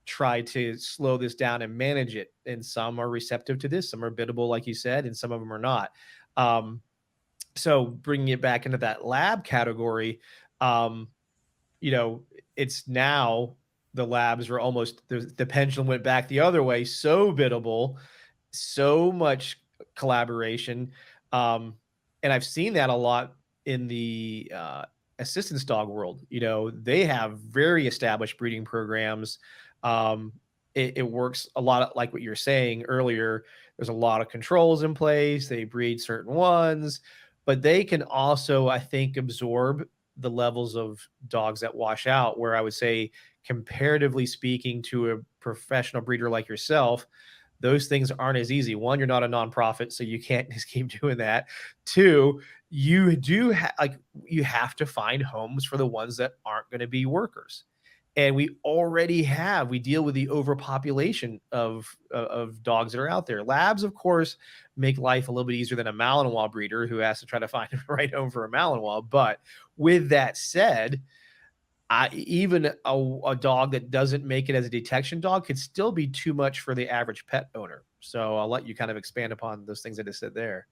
try to slow this down and manage it? And some are receptive to this. Some are biddable, like you said, and some of them are not. So bringing it back into that lab category, it's now the labs are almost, the pendulum went back the other way. So biddable, so much collaboration. And I've seen that a lot in the assistance dog world. They have very established breeding programs. It works a lot like what you're saying earlier. There's a lot of controls in place. They breed certain ones, but they can also, I think, absorb the levels of dogs that wash out, where I would say, comparatively speaking to a professional breeder like yourself, those things aren't as easy. One, you're not a nonprofit, so you can't just keep doing that. Two, you have to find homes for the ones that aren't going to be workers. And we deal with the overpopulation of dogs that are out there. Labs, of course, make life a little bit easier than a Malinois breeder who has to try to find the right home for a Malinois. But with that said, even a dog that doesn't make it as a detection dog could still be too much for the average pet owner. So I'll let you kind of expand upon those things I just said there.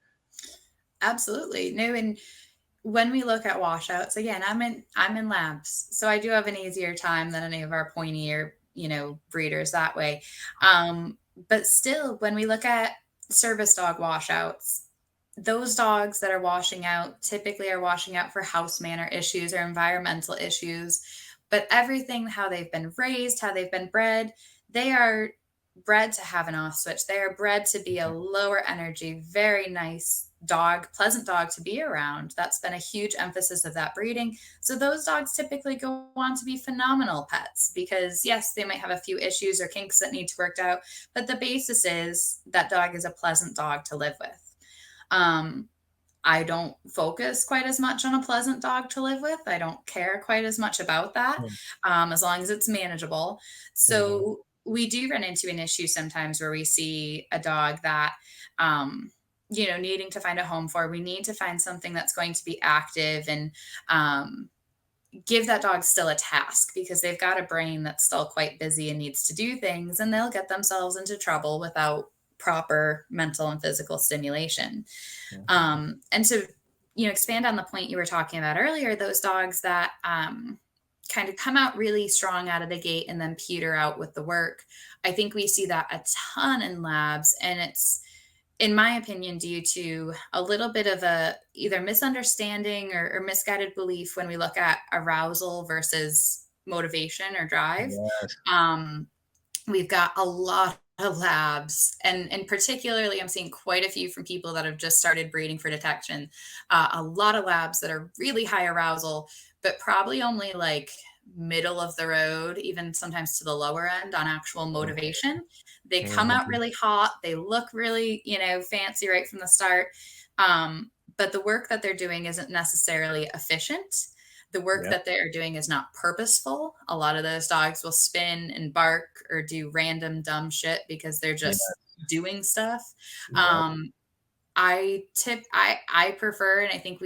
Absolutely. No, and when we look at washouts, again, I'm in labs, so I do have an easier time than any of our pointier, breeders that way. But still, when we look at service dog washouts, those dogs that are washing out typically are washing out for house manner issues or environmental issues. But everything, how they've been raised, how they've been bred, they are bred to have an off switch. They are bred to be a lower energy, very nice pleasant dog to be around. That's been a huge emphasis of that breeding. So those dogs typically go on to be phenomenal pets because, yes, they might have a few issues or kinks that need to work out, but the basis is that dog is a pleasant dog to live with. I don't focus quite as much on a pleasant dog to live with. I don't care quite as much about that, as long as it's manageable. Mm-hmm. So we do run into an issue sometimes where we see a dog that, needing to find a home for. We need to find something that's going to be active and give that dog still a task because they've got a brain that's still quite busy and needs to do things, and they'll get themselves into trouble without proper mental and physical stimulation. And to, expand on the point you were talking about earlier, those dogs that kind of come out really strong out of the gate and then peter out with the work. I think we see that a ton in labs, and it's, in my opinion, due to a little bit of a either misunderstanding or misguided belief when we look at arousal versus motivation or drive. Yes. We've got a lot of labs, and particularly I'm seeing quite a few from people that have just started breeding for detection. A lot of labs that are really high arousal, but probably only like middle of the road, even sometimes to the lower end on actual motivation. They come out really hot. They look really, fancy right from the start. But the work that they're doing isn't necessarily efficient. The work that they're doing is not purposeful. A lot of those dogs will spin and bark or do random dumb shit because they're just doing stuff. I prefer, and I think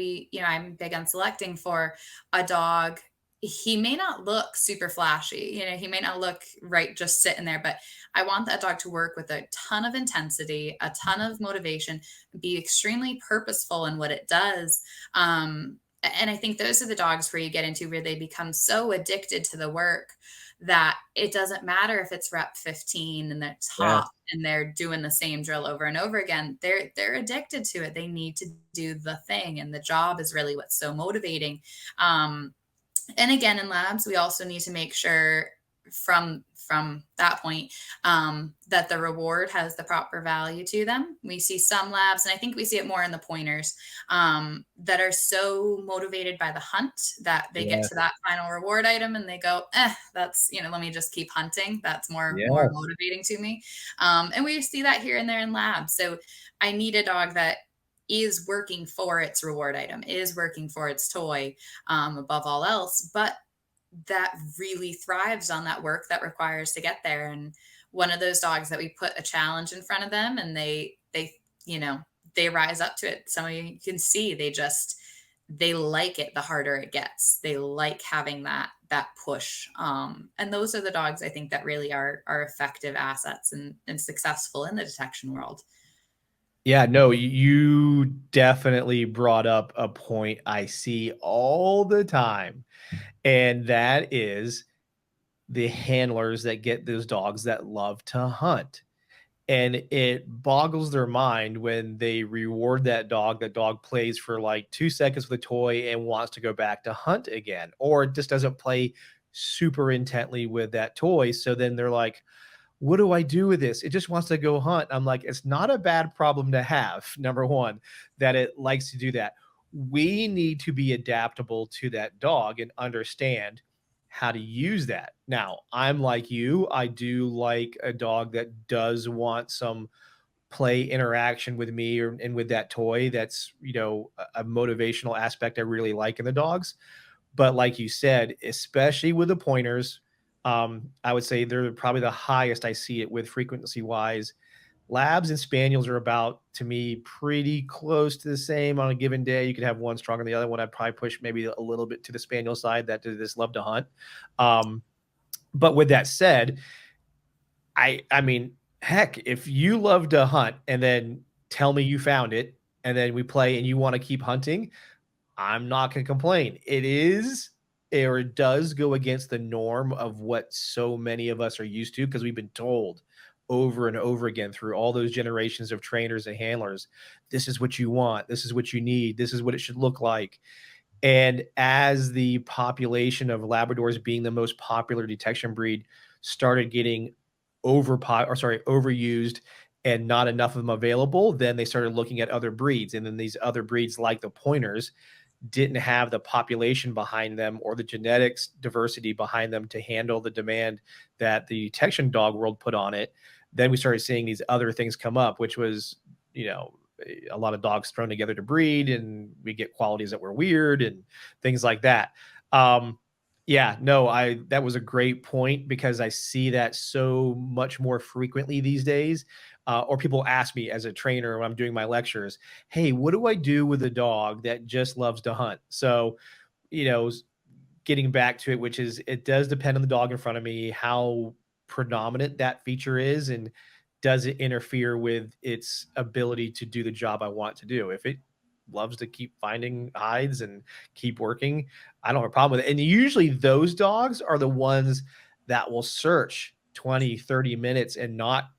I'm big on selecting for a dog. He may not look super flashy, he may not look right just sitting there, but I want that dog to work with a ton of intensity, a ton of motivation, be extremely purposeful in what it does. And I think those are the dogs where you get into where they become so addicted to the work that it doesn't matter if it's rep 15 and it's hot and they're doing the same drill over and over again. They're addicted to it. They need to do the thing, and the job is really what's so motivating. And again, in labs, we also need to make sure from that point that the reward has the proper value to them. We see some labs, and I think we see it more in the pointers, that are so motivated by the hunt that they get to that final reward item and they go, that's, let me just keep hunting. That's more motivating to me. And we see that here and there in labs. So I need a dog that is working for its reward item, is working for its toy, above all else, but that really thrives on that work that requires to get there. And one of those dogs that we put a challenge in front of them and they rise up to it. Some of you can see they like it the harder it gets. They like having that push. And those are the dogs I think that really are effective assets and successful in the detection world. Yeah, no, you definitely brought up a point I see all the time. And that is the handlers that get those dogs that love to hunt. And it boggles their mind when they reward that dog plays for like 2 seconds with a toy and wants to go back to hunt again, or it just doesn't play super intently with that toy. So then they're like, what do I do with this? It just wants to go hunt. I'm like, it's not a bad problem to have. Number one, that it likes to do that. We need to be adaptable to that dog and understand how to use that. Now, I'm like you. I do like a dog that does want some play interaction with me and with that toy. That's, a motivational aspect I really like in the dogs. But like you said, especially with the pointers, I would say they're probably the highest I see it with frequency wise. Labs and spaniels are about, to me, pretty close to the same on a given day. You could have one stronger than the other one. I'd probably push maybe a little bit to the spaniel side that just love to hunt. But with that said, I mean, heck, if you love to hunt and then tell me you found it and then we play and you want to keep hunting, I'm not going to complain. It does go against the norm of what so many of us are used to because we've been told over and over again through all those generations of trainers and handlers, this is what you want, this is what you need, this is what it should look like. And as the population of Labradors being the most popular detection breed started getting overused and not enough of them available, then they started looking at other breeds. And then these other breeds, like the pointers, didn't have the population behind them or the genetics diversity behind them to handle the demand that the detection dog world put on it. Then we started seeing these other things come up, which was, a lot of dogs thrown together to breed, and we get qualities that were weird and things like that. Yeah, no, that was a great point, because I see that so much more frequently these days. Or people ask me as a trainer when I'm doing my lectures, hey, what do I do with a dog that just loves to hunt? So, you know, getting back to it, which is, it does depend on the dog in front of me, how predominant that feature is, and does it interfere with its ability to do the job I want to do. If it loves to keep finding hides and keep working, I don't have a problem with it. And usually those dogs are the ones that will search 20, 30 minutes and not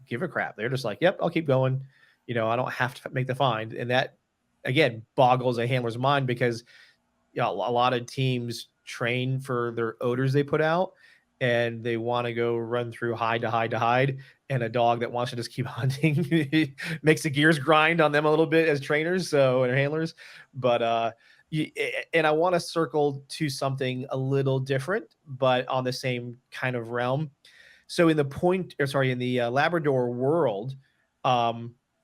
give a crap. They're just like, yep, I'll keep going. I don't have to make the find. And that, again, boggles a handler's mind, because a lot of teams train for their odors they put out, and they want to go run through hide to hide to hide. And a dog that wants to just keep hunting makes the gears grind on them a little bit as trainers, so, and handlers. But and I want to circle to something a little different, but on the same kind of realm. So in the Labrador world,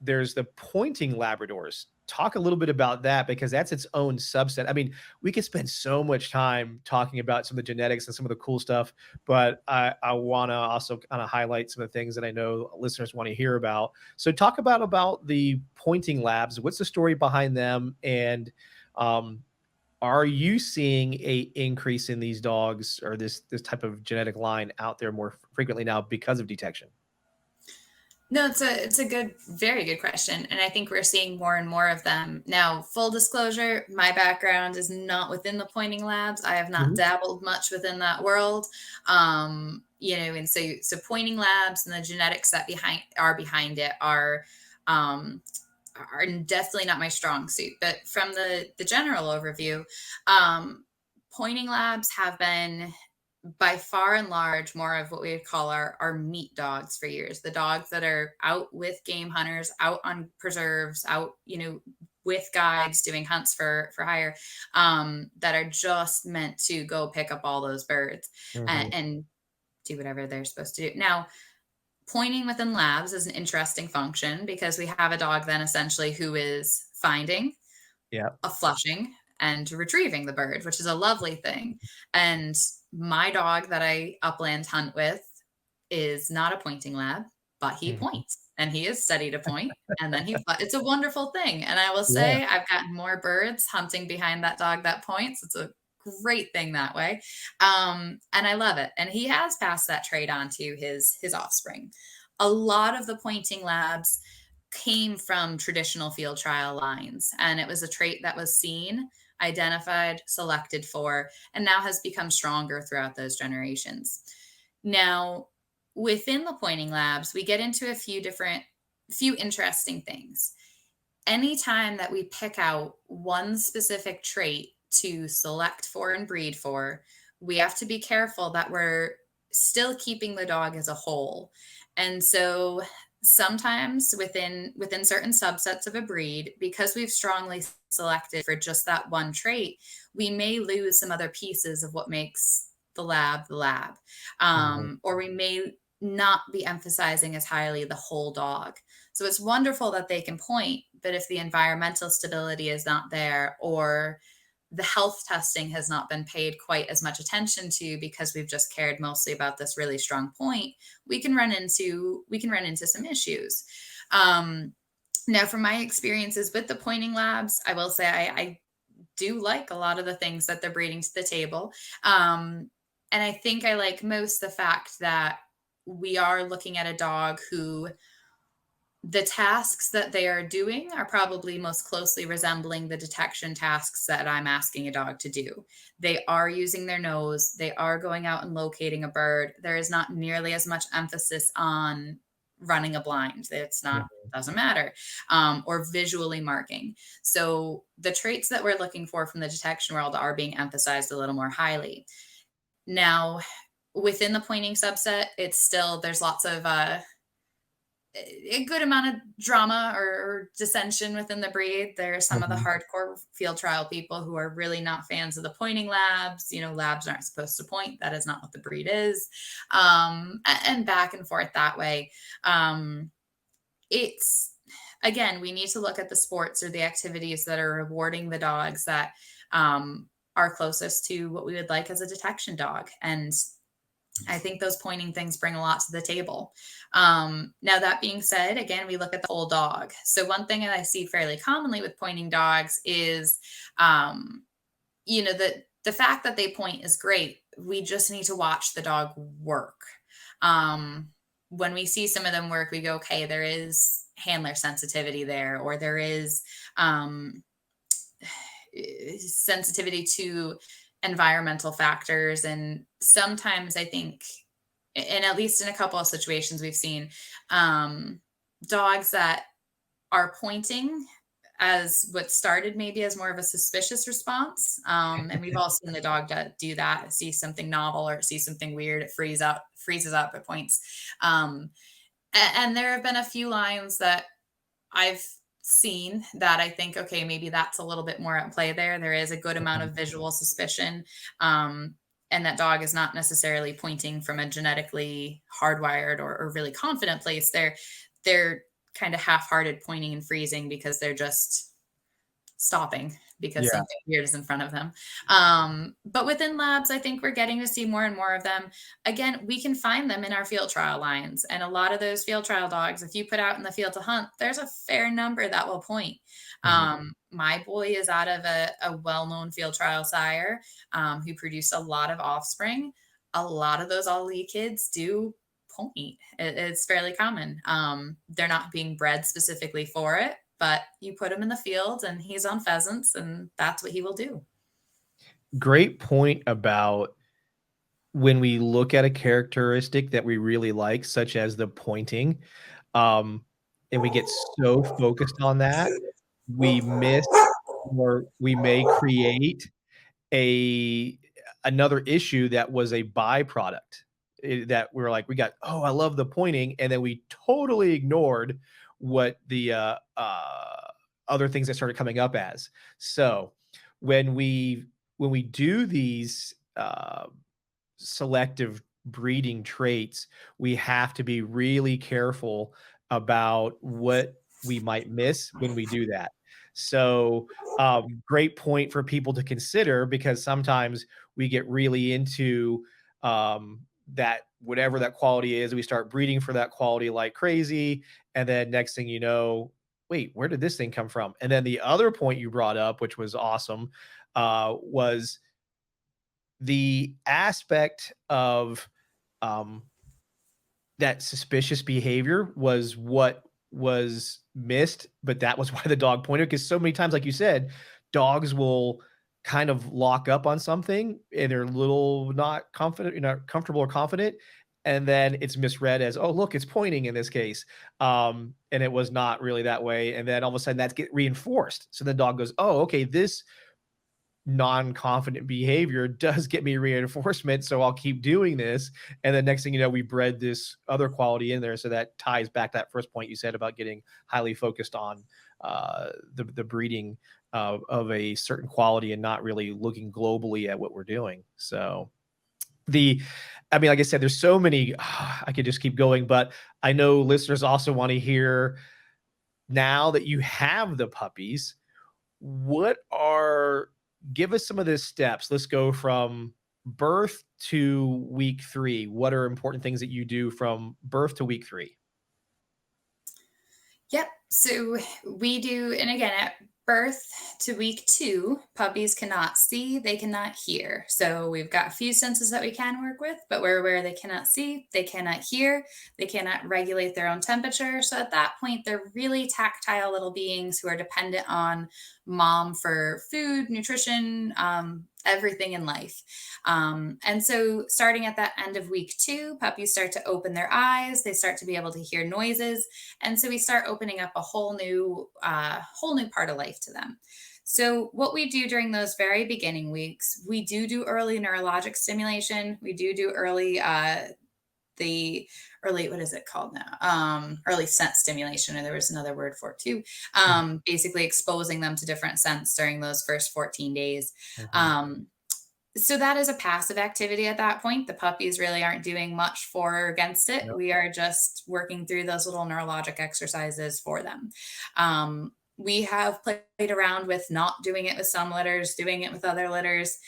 there's the pointing Labradors. Talk a little bit about that, because that's its own subset. I mean, we could spend so much time talking about some of the genetics and some of the cool stuff, but I want to also kind of highlight some of the things that I know listeners want to hear about. So talk about the pointing labs. What's the story behind them? And are you seeing a increase in these dogs, or this type of genetic line out there more frequently now because of detection? No, it's a good, very good question. And I think we're seeing more and more of them. Now, full disclosure, my background is not within the pointing labs. I have not dabbled much within that world. And so pointing labs and the genetics that behind it are definitely not my strong suit. But from the general overview, pointing labs have been by far and large more of what we would call our meat dogs for years. The dogs that are out with game hunters, out on preserves, out, with guides doing hunts for hire, that are just meant to go pick up all those birds and do whatever they're supposed to do. Now, pointing within labs is an interesting function, because we have a dog then essentially who is finding, Yeah. flushing, and retrieving the bird, which is a lovely thing. And my dog that I upland hunt with is not a pointing lab, but he points, and he is steady to point, and then it's a wonderful thing. And I will say, I've gotten more birds hunting behind that dog that points. It's a great thing that way. And I love it. And he has passed that trait on to his offspring. A lot of the pointing labs came from traditional field trial lines, and it was a trait that was seen, identified, selected for, and now has become stronger throughout those generations. Now, within the pointing labs, we get into a few interesting things. Anytime that we pick out one specific trait to select for and breed for, we have to be careful that we're still keeping the dog as a whole. And so sometimes within certain subsets of a breed, because we've strongly selected for just that one trait, we may lose some other pieces of what makes the lab, or we may not be emphasizing as highly the whole dog. So it's wonderful that they can point, but if the environmental stability is not there, or the health testing has not been paid quite as much attention to, because we've just cared mostly about this really strong point, we can run into some issues. Now, from my experiences with the pointing labs, I will say I do like a lot of the things that they're bringing to the table. And I think I like most the fact that we are looking at a dog who the tasks that they are doing are probably most closely resembling the detection tasks that I'm asking a dog to do. They are using their nose. They are going out and locating a bird. There is not nearly as much emphasis on running a blind. It's not, doesn't matter, or visually marking. So the traits that we're looking for from the detection world are being emphasized a little more highly. Now, within the pointing subset, it's still, there's lots of a good amount of drama or dissension within the breed. There are some of the Mhm. hardcore field trial people who are really not fans of the pointing labs. Labs aren't supposed to point. That is not what the breed is. And back and forth that way. It's Again, we need to look at the sports or the activities that are rewarding the dogs that are closest to what we would like as a detection dog. And I think those pointing things bring a lot to the table. Now, that being said, again, we look at the whole dog. So, one thing that I see fairly commonly with pointing dogs is, the fact that they point is great. We just need to watch the dog work. Um, when we see some of them work, we go, okay, there is handler sensitivity there, or there is sensitivity to environmental factors. And sometimes I think, and at least in a couple of situations we've seen, dogs that are pointing as what started maybe as more of a suspicious response. And we've all seen the dog do that. It sees something novel or it sees something weird, it freezes up, it points. And there have been a few lines that I've seen that I think, okay, maybe that's a little bit more at play there. There is a good amount Mhm. of visual suspicion. And that dog is not necessarily pointing from a genetically hardwired or really confident place. They're kind of half-hearted pointing and freezing because they're just stopping because Yeah. something weird is in front of them. But within labs, I think we're getting to see more and more of them. Again, we can find them in our field trial lines. And a lot of those field trial dogs, if you put out in the field to hunt, there's a fair number that will point. Mhm. My boy is out of a well-known field trial sire who produced a lot of offspring. A lot of those all-elite kids do point. It's fairly common. They're not being bred specifically for it, but you put him in the field and he's on pheasants and that's what he will do. Great point about when we look at a characteristic that we really like, such as the pointing, um, and we get so focused on that, we miss or we may create a another issue that was a byproduct, that we're like, we got, "Oh, I love the pointing," and then we totally ignored what the, other things that started coming up as. So, when we do these, selective breeding traits, we have to be really careful about what we might miss when we do that. So, great point for people to consider, because sometimes we get really into that whatever that quality is, we start breeding for that quality like crazy, and then next thing you know, wait, where did this thing come from? And then the other point you brought up, which was awesome, was the aspect of um, that suspicious behavior was what was missed, but that was why the dog pointed. Because so many times, like you said, dogs will kind of lock up on something and they're a little not confident, comfortable or confident. And then it's misread as, oh, look, it's pointing in this case. And it was not really that way. And then all of a sudden that's get reinforced. So the dog goes, oh, okay, this non-confident behavior does get me reinforcement, so I'll keep doing this. And the next thing you know, we bred this other quality in there. So that ties back to that first point you said about getting highly focused on the breeding of a certain quality and not really looking globally at what we're doing. So the I mean, like I said, there's so many I could just keep going, but I know listeners also want to hear, now that you have the puppies, what are give us some of the steps. Let's go from birth to week 3. What are important things that you do from birth to week 3? Yep. So we do, and again, at birth to week 2, puppies cannot see, they cannot hear. So we've got a few senses that we can work with, but we're aware they cannot see, they cannot hear, they cannot regulate their own temperature. So at that point, they're really tactile little beings who are dependent on mom for food, nutrition, everything in life. And so, starting at that end of week 2, puppies start to open their eyes. They start to be able to hear noises, and so we start opening up a whole new part of life to them. So, what we do during those very beginning weeks, we do early neurologic stimulation. We do early the early, what is it called now? Early scent stimulation, or there was another word for it too. Basically exposing them to different scents during those first 14 days. Mhm. So that is a passive activity at that point. The puppies really aren't doing much for or against it. Yep. We are just working through those little neurologic exercises for them. We have played around with not doing it with some litters, doing it with other litters.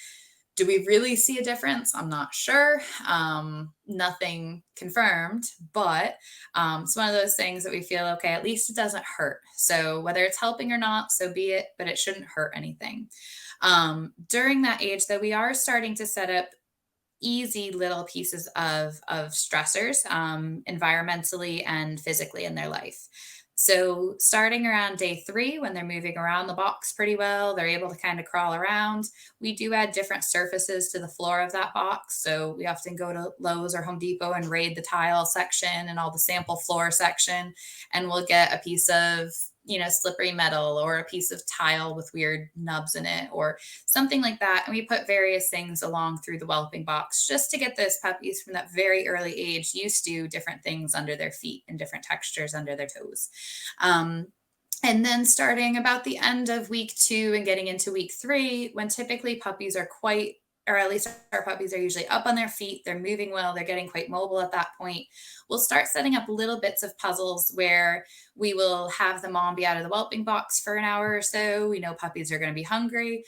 Do we really see a difference? I'm not sure. Nothing confirmed, but it's one of those things that we feel, okay, at least it doesn't hurt. So whether it's helping or not, so be it, but it shouldn't hurt anything. During that age, though, we are starting to set up easy little pieces of stressors, environmentally and physically in their life. So starting around day 3, when they're moving around the box pretty well, they're able to kind of crawl around. We do add different surfaces to the floor of that box. So we often go to Lowe's or Home Depot and raid the tile section and all the sample floor section, and we'll get a piece of, slippery metal, or a piece of tile with weird nubs in it, or something like that. And we put various things along through the whelping box just to get those puppies from that very early age used to different things under their feet and different textures under their toes. Um, and then starting about the end of week 2 and getting into week 3, when typically puppies are quite, or at least our puppies are usually up on their feet, they're moving well, they're getting quite mobile at that point, we'll start setting up little bits of puzzles where we will have the mom be out of the whelping box for an hour or so. We know puppies are going to be hungry.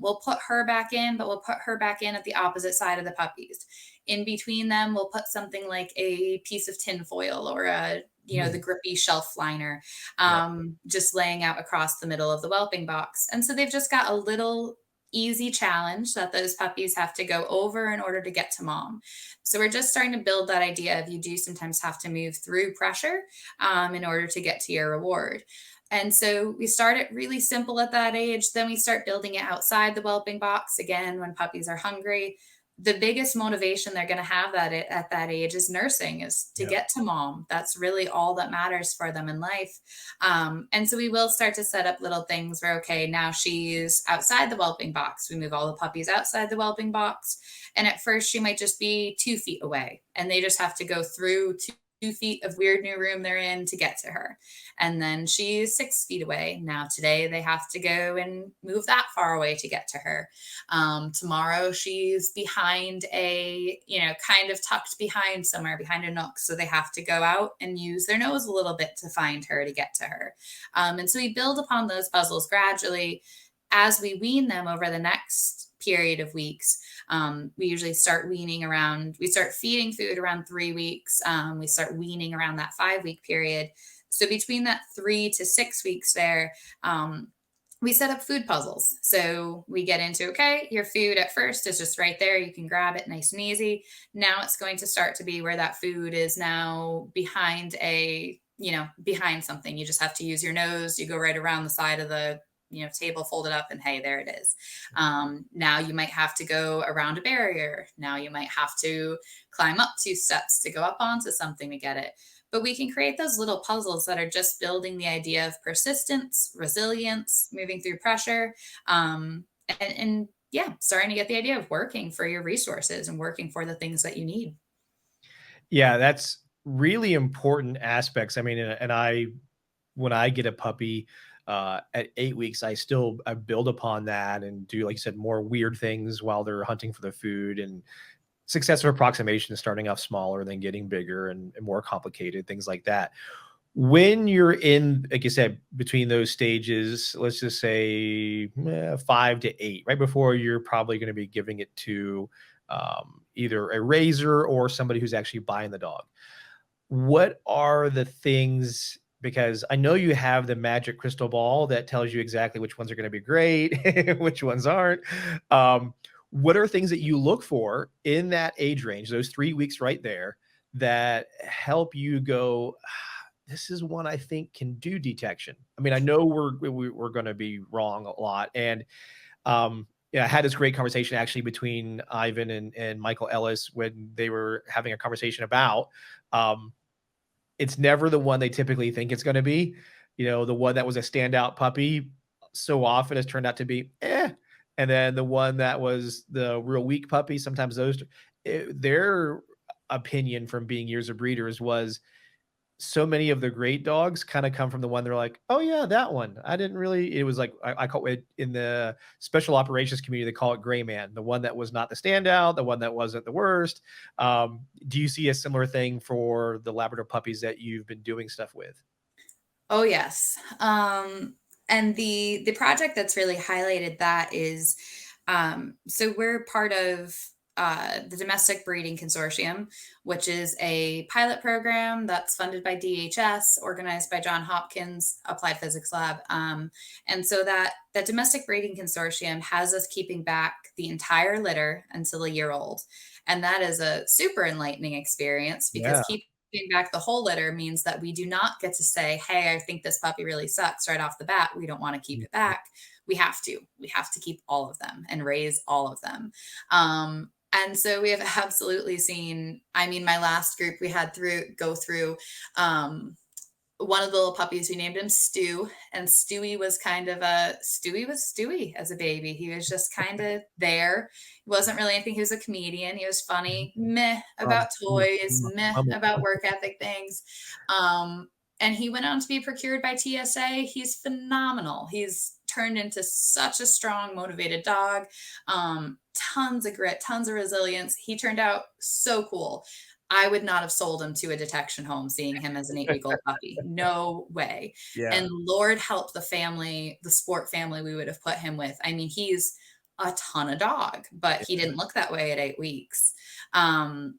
We'll put her back in, but we'll put her back in at the opposite side of the puppies. In between them, we'll put something like a piece of tin foil, or the grippy shelf liner, Yep. just laying out across the middle of the whelping box. And so they've just got a little easy challenge that those puppies have to go over in order to get to mom. So we're just starting to build that idea of, you do sometimes have to move through pressure in order to get to your reward. And so we start it really simple at that age. Then we start building it outside the whelping box. Again, when puppies are hungry, the biggest motivation they're going to have at that age is nursing, is to Yep. get to mom. That's really all that matters for them in life. And so we will start to set up little things where, okay, now she's outside the whelping box. We move all the puppies outside the whelping box. And at first she might just be 2 feet away, and they just have to go through 2 feet of weird new room they're in to get to her. And then she's 6 feet away. Now today they have to go and move that far away to get to her. Tomorrow she's behind kind of tucked behind somewhere, behind a nook. So they have to go out and use their nose a little bit to find her, to get to her. And so we build upon those puzzles gradually as we wean them over the next period of weeks. We usually start we start feeding food around 3 weeks. We start weaning around that 5-week period. So between that 3 to 6 weeks there, we set up food puzzles. So we get into, okay, your food at first is just right there. You can grab it nice and easy. Now it's going to start to be where that food is now behind behind something. You just have to use your nose. You go right around the side of the table, fold it up, and hey, there it is. Now you might have to go around a barrier. Now you might have to climb up 2 steps to go up onto something to get it. But we can create those little puzzles that are just building the idea of persistence, resilience, moving through pressure, and starting to get the idea of working for your resources and working for the things that you need. Yeah, that's really important aspects. I mean, and when I get a puppy at 8 weeks, I build upon that and do, like you said, more weird things while they're hunting for the food, and successive approximation, starting off smaller, then getting bigger and more complicated, things like that. When you're in, like you said, between those stages, let's just say 5 to 8, right before you're probably going to be giving it to either a raiser or somebody who's actually buying the dog. What are the things, because I know you have the magic crystal ball that tells you exactly which ones are going to be great, which ones aren't. What are things that you look for in that age range, those 3 weeks right there, that help you go, this is one I think can do detection? I mean, I know we're going to be wrong a lot. And I had this great conversation actually between Ivan and Michael Ellis when they were having a conversation about it's never the one they typically think it's going to be. The one that was a standout puppy so often has turned out to be and then the one that was the real weak puppy, sometimes they're opinion from being years of breeders was so many of the great dogs kind of come from the one they're like, oh yeah, that one. I didn't really, it was like, I call it in the special operations community, they call it gray man, the one that was not the standout, the one that wasn't the worst. Do you see a similar thing for the Labrador puppies that you've been doing stuff with? Oh yes. And the project that's really highlighted that is, so we're part of the Domestic Breeding Consortium, which is a pilot program that's funded by DHS, organized by John Hopkins Applied Physics Lab. And so that Domestic Breeding Consortium has us keeping back the entire litter until a year old. And that is a super enlightening experience because Yeah. keeping back the whole litter means that we do not get to say, hey, I think this puppy really sucks right off the bat. We don't want to keep it Mhm. back. We have to. We have to keep all of them and raise all of them. And so we have absolutely seen, I mean, my last group we had go through one of the little puppies, we named him Stu, and Stewie was Stewie as a baby. He was just kind of there. He wasn't really anything. He was a comedian. He was funny, meh about toys, meh about work ethic things. Um, and he went on to be procured by TSA. He's phenomenal. He's turned into such a strong, motivated dog. Tons of grit, tons of resilience. He turned out so cool. I would not have sold him to a detection home seeing him as an 8-week-old puppy. No way. Yeah. And Lord help the family, the sport family we would have put him with. I mean, he's a ton of dog, but he didn't look that way at 8 weeks. And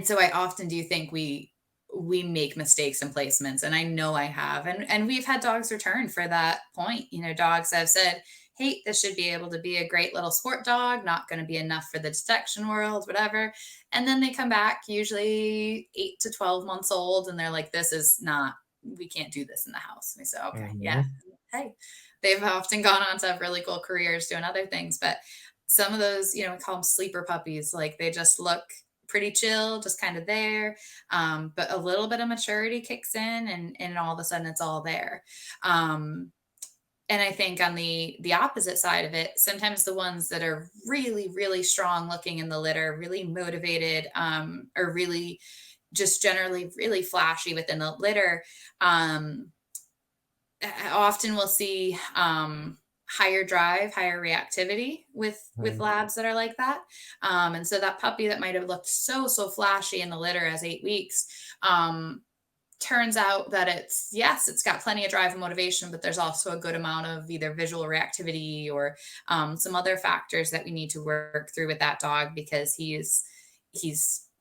so I often do think we make mistakes in placements, and I know I have. And we've had dogs return for that point. You know, dogs have said, hey, this should be able to be a great little sport dog, not going to be enough for the detection world, whatever. And then they come back, usually 8 to 12 months old, and they're like, this is not, we can't do this in the house. And we say, okay, yeah. Mhm. Hey, they've often gone on to have really cool careers doing other things. But some of those, you know, we call them sleeper puppies. Like they just look pretty chill, just kind of there. But a little bit of maturity kicks in and all of a sudden it's all there. And I think on the opposite side of it, sometimes the ones that are really, really strong looking in the litter, really motivated, or really just generally really flashy within the litter, often we'll see higher drive, higher reactivity with Mhm. labs that are like that. And so that puppy that might have looked so flashy in the litter as 8 weeks, turns out that it's, yes, it's got plenty of drive and motivation, but there's also a good amount of either visual reactivity or some other factors that we need to work through with that dog because he's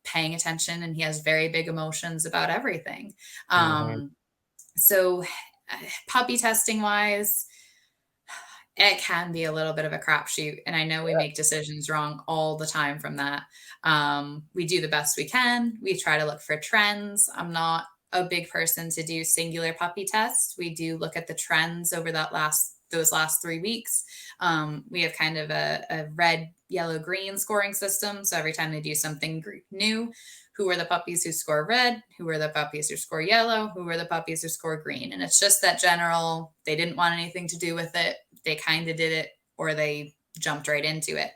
paying attention and he has very big emotions about everything. Mhm. So puppy testing wise, it can be a little bit of a crapshoot. And I know we make decisions wrong all the time from that. We do the best we can. We try to look for trends. I'm not a big person to do singular puppy tests. We do look at the trends over those last 3 weeks. We have kind of a red, yellow, green scoring system. So every time they do something new, who are the puppies who score red? Who are the puppies who score yellow? Who are the puppies who score green? And it's just that general, they didn't want anything to do with it. They kind of did it or they jumped right into it.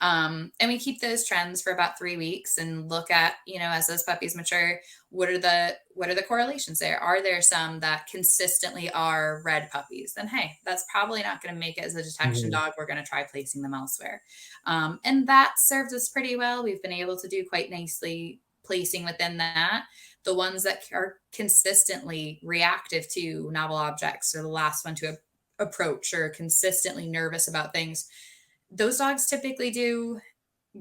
And we keep those trends for about 3 weeks and look at, you know, as those puppies mature, what are the correlations there? Are there some that consistently are red puppies? Then, hey, that's probably not going to make it as a detection Mhm. dog. We're going to try placing them elsewhere. And that served us pretty well. We've been able to do quite nicely placing within that. The ones that are consistently reactive to novel objects are the last one to approach or consistently nervous about things. Those dogs typically do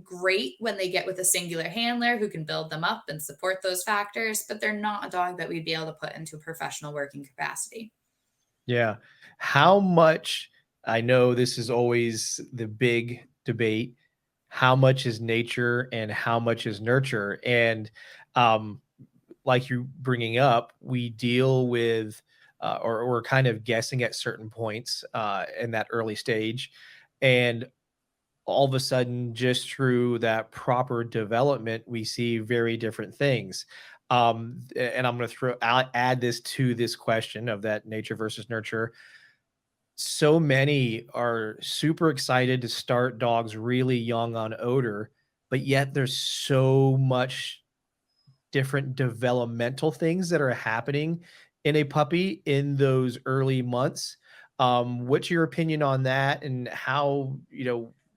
great when they get with a singular handler who can build them up and support those factors, but they're not a dog that we'd be able to put into a professional working capacity. Yeah. How much, I know this is always the big debate, how much is nature and how much is nurture? And um, like you bringing up, we deal with or we're kind of guessing at certain points in that early stage. And all of a sudden, just through that proper development, we see very different things. And I'm going to add this to this question of that nature versus nurture. So many are super excited to start dogs really young on odor, but yet there's so much. different developmental things that are happening in a puppy in those early months. What's your opinion on that, and how,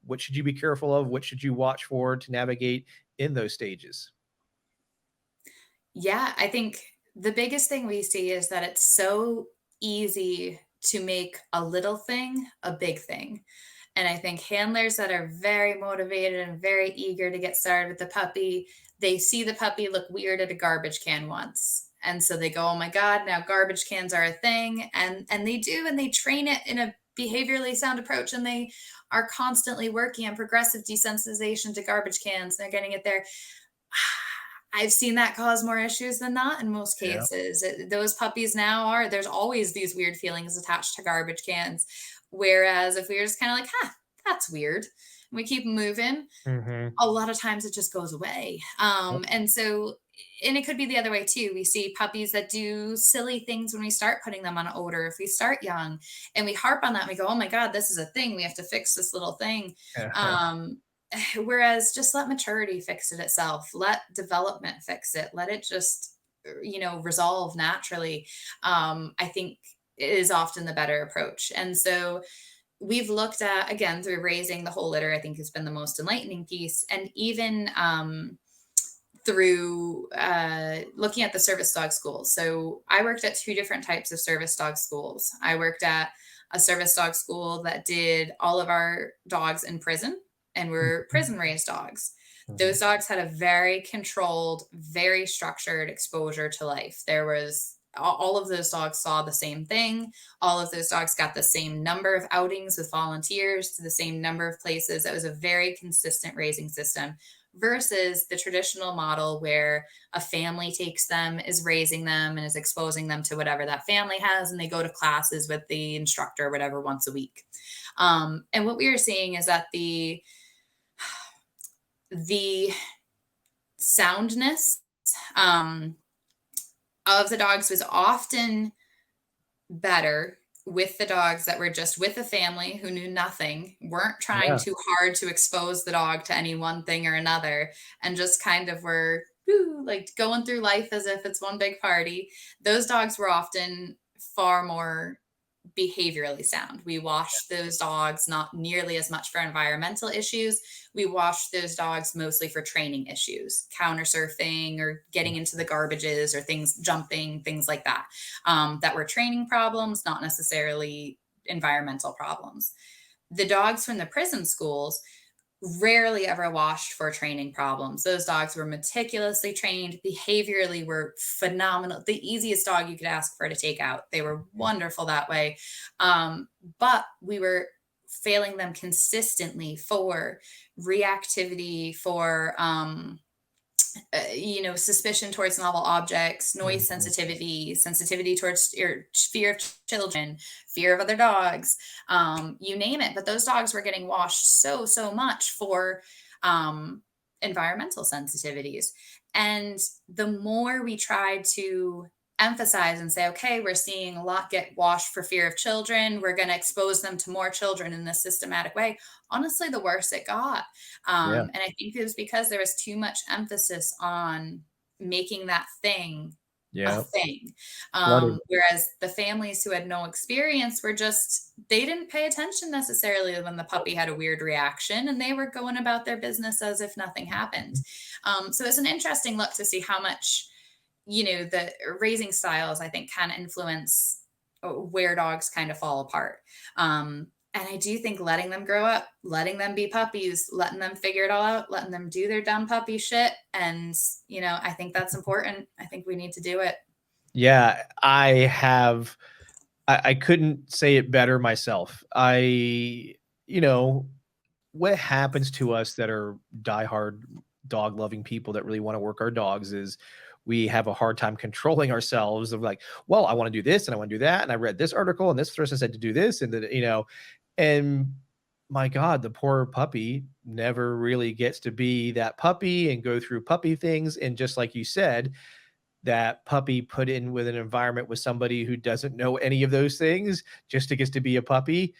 what should you be careful of? What should you watch for to navigate in those stages? Yeah, I think the biggest thing we see is that it's so easy to make a little thing a big thing. And I think handlers that are very motivated and very eager to get started with the puppy, they see the puppy look weird at a garbage can once. And so they go, "Oh my God, now garbage cans are a thing." And they do, and they train it in a behaviorally sound approach, and they are constantly working on progressive desensitization to garbage cans. They're getting it there. I've seen that cause more issues than not in most Yeah. cases. Those puppies now are, there's always these weird feelings attached to garbage cans. Whereas if we were just kind of like, that's weird, and we keep moving, Hmm. a lot of times it just goes away. And so, and it could be the other way too. We see puppies that do silly things when we start putting them on odor. If we start young and we harp on that, and we go, "Oh my God, this is a thing. We have to fix this little thing." Um, Whereas just let maturity fix it itself. Let development fix it. Let it just, resolve naturally. I think is often the better approach. And so we've looked at, again, through raising the whole litter, I think has been the most enlightening piece. And even through looking at the service dog schools. So I worked at two different types of service dog schools. I worked at a service dog school that did all of our dogs in prison and were prison raised dogs. Hmm. Those dogs had a very controlled, very structured exposure to life. There was all of those dogs saw the same thing. All of those dogs got the same number of outings with volunteers to the same number of places. It was a very consistent raising system versus the traditional model where a family takes them, is raising them, and is exposing them to whatever that family has, and they go to classes with the instructor or whatever once a week. And what we are seeing is that the soundness um, of the dogs was often better with the dogs that were just with the family who knew nothing, weren't trying Yeah. too hard to expose the dog to any one thing or another, and just kind of were like going through life as if it's one big party. Those dogs were often far more behaviorally sound. We washed those dogs not nearly as much for environmental issues. We washed those dogs mostly for training issues, counter surfing or getting into the garbages or things, jumping, things like that, that were training problems, not necessarily environmental problems. The dogs from the prison schools rarely ever washed for training problems. Those dogs were meticulously trained, behaviorally were phenomenal. The easiest dog you could ask for to take out. They were wonderful that way. But we were failing them consistently for reactivity, for suspicion towards novel objects, noise Mhm. sensitivity, sensitivity towards fear of children, fear of other dogs, you name it. But those dogs were getting washed so much for environmental sensitivities. And the more we tried to emphasize and say, okay, we're seeing a lot get washed for fear of children, we're going to expose them to more children in this systematic way, honestly, the worse it got. Yeah. And I think it was because there was too much emphasis on making that thing a Yeah. thing. Flooded. Whereas the families who had no experience were just, they didn't pay attention necessarily when the puppy had a weird reaction, and they were going about their business as if nothing happened. So it's an interesting look to see how much, the raising styles, I think, can influence where dogs kind of fall apart. And I do think letting them grow up, letting them be puppies, letting them figure it all out, letting them do their dumb puppy shit. And, I think that's important. I think we need to do it. Yeah, I couldn't say it better myself. You know, what happens to us that are diehard dog loving people that really want to work our dogs is we have a hard time controlling ourselves of like, well, I want to do this and I want to do that. And I read this article and this person said to do this. And then, and my God, the poor puppy never really gets to be that puppy and go through puppy things. And just like you said, that puppy put in with an environment with somebody who doesn't know any of those things just to gets to be a puppy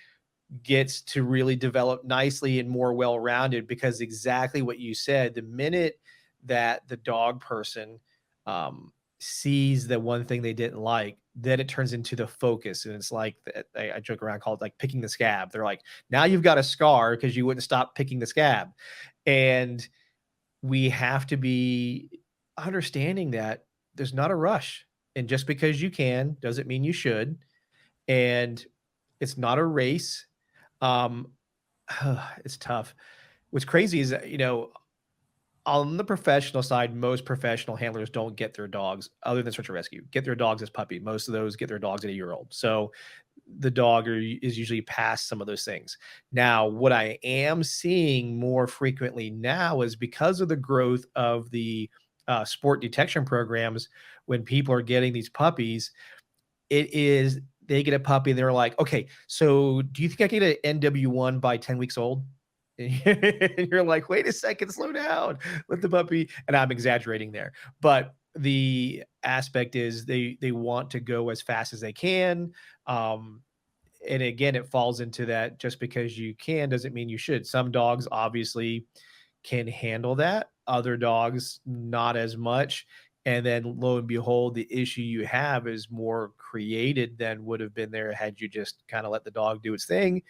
gets to really develop nicely and more well-rounded, because exactly what you said, the minute that the dog person sees the one thing they didn't like, then it turns into the focus. And it's like, I joke around, called like picking the scab. They're like, now you've got a scar because you wouldn't stop picking the scab. And we have to be understanding that there's not a rush. And just because you can doesn't mean you should. And it's not a race. Um, it's tough. What's crazy is that, on the professional side, most professional handlers don't get their dogs, other than search and rescue, get their dogs as puppy. Most of those get their dogs at a year old. So the dog is usually past some of those things. Now, what I am seeing more frequently now is because of the growth of the sport detection programs, when people are getting these puppies, it is they get a puppy and they're like, okay, so do you think I can get an NW1 by 10 weeks old? And you're like, wait a second, slow down. Let the puppy, and I'm exaggerating there. But the aspect is they want to go as fast as they can. Um, and again, it falls into that just because you can doesn't mean you should. Some dogs obviously can handle that, other dogs not as much. And then lo and behold, the issue you have is more created than would have been there had you just kind of let the dog do its thing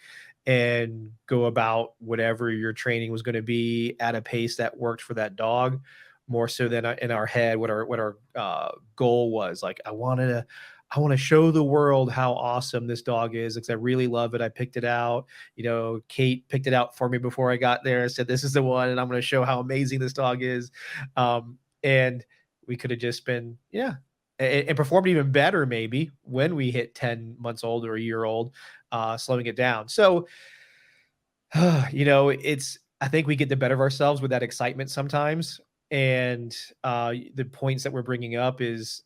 and go about whatever your training was going to be at a pace that worked for that dog, more so than in our head what our goal was. Like, I want to show the world how awesome this dog is because I really love it. I picked it out. Kate picked it out for me before I got there. Said, this is the one, and I'm going to show how amazing this dog is. And we could have just been, yeah, and performed even better maybe when we hit 10 months old or a year old, slowing it down. So, I think we get the better of ourselves with that excitement sometimes. And the points that we're bringing up is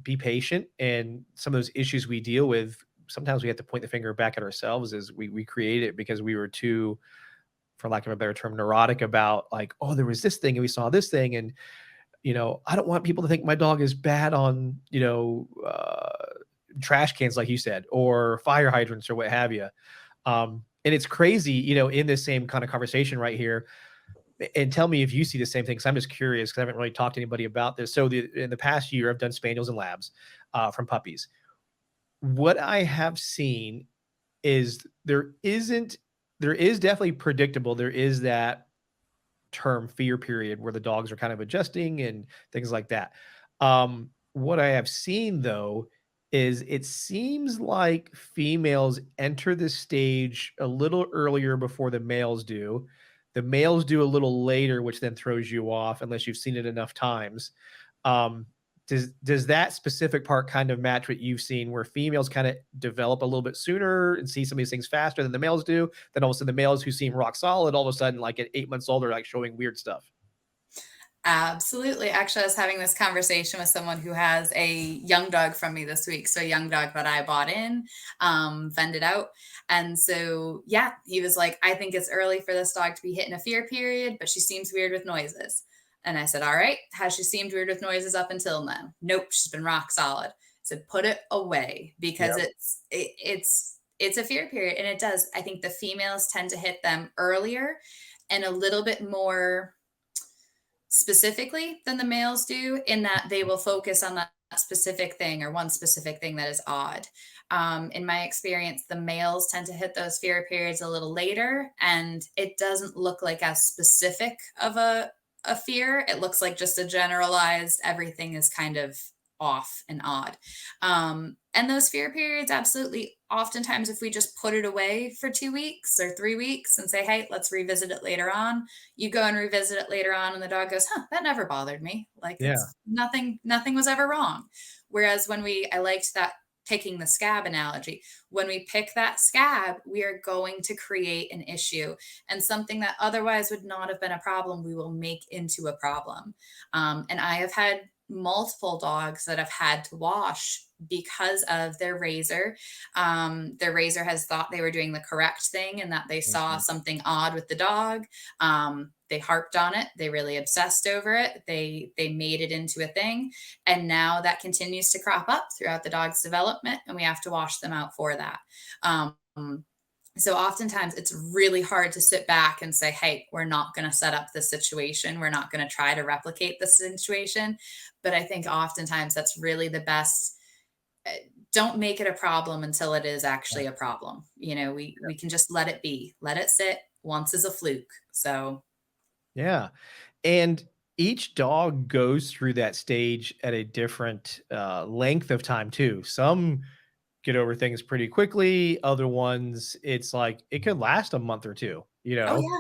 be patient. And some of those issues we deal with, sometimes we have to point the finger back at ourselves as we create it because we were too, for lack of a better term, neurotic about like, oh, there was this thing and we saw this thing. And, I don't want people to think my dog is bad on, trash cans, like you said, or fire hydrants or what have you. And it's crazy, in this same kind of conversation right here. And tell me if you see the same thing, because I'm just curious, because I haven't really talked to anybody about this. So in the past year, I've done spaniels and labs from puppies. What I have seen is there is definitely predictable. There is that term fear period where the dogs are kind of adjusting and things like that. What I have seen though is it seems like females enter this stage a little earlier before the males do. The males do a little later, which then throws you off unless you've seen it enough times. Um, does that specific part kind of match what you've seen where females kind of develop a little bit sooner and see some of these things faster than the males do? Then all of a sudden the males who seem rock solid, all of a sudden, like at 8 months old, are like showing weird stuff. Absolutely. Actually, I was having this conversation with someone who has a young dog from me this week. So a young dog that I bought in, vended out. And so, yeah, he was like, I think it's early for this dog to be hitting a fear period, but she seems weird with noises. And I said, all right, has she seemed weird with noises up until now? Nope, she's been rock solid. I said, put it away because Yeah. it's a fear period. And it does. I think the females tend to hit them earlier and a little bit more specifically than the males do, in that they will focus on that specific thing or one specific thing that is odd. In my experience, the males tend to hit those fear periods a little later, and it doesn't look like as specific of a fear. It looks like just a generalized, everything is kind of off and odd. And those fear periods, absolutely. Oftentimes, if we just put it away for 2 weeks or 3 weeks and say, hey, let's revisit it later on, you go and revisit it later on, and the dog goes, huh, that never bothered me. Like Yeah. it's nothing was ever wrong. Whereas I liked that picking the scab analogy. When we pick that scab, we are going to create an issue, and something that otherwise would not have been a problem, we will make into a problem. And I have had multiple dogs that have had to wash because of their razor. Their razor has thought they were doing the correct thing and that they saw Mhm. something odd with the dog. They harped on it. They really obsessed over it. They made it into a thing. And now that continues to crop up throughout the dog's development, and we have to wash them out for that. So oftentimes it's really hard to sit back and say, hey, we're not going to set up this situation. We're not going to try to replicate this situation. But I think oftentimes that's really the best. uh, Don't make it a problem until it is actually a problem. We can just let it be, let it sit. Once is a fluke. So Yeah. And each dog goes through that stage at a different length of time too. Some get over things pretty quickly. Other ones, it's like it could last a month or two, oh yeah.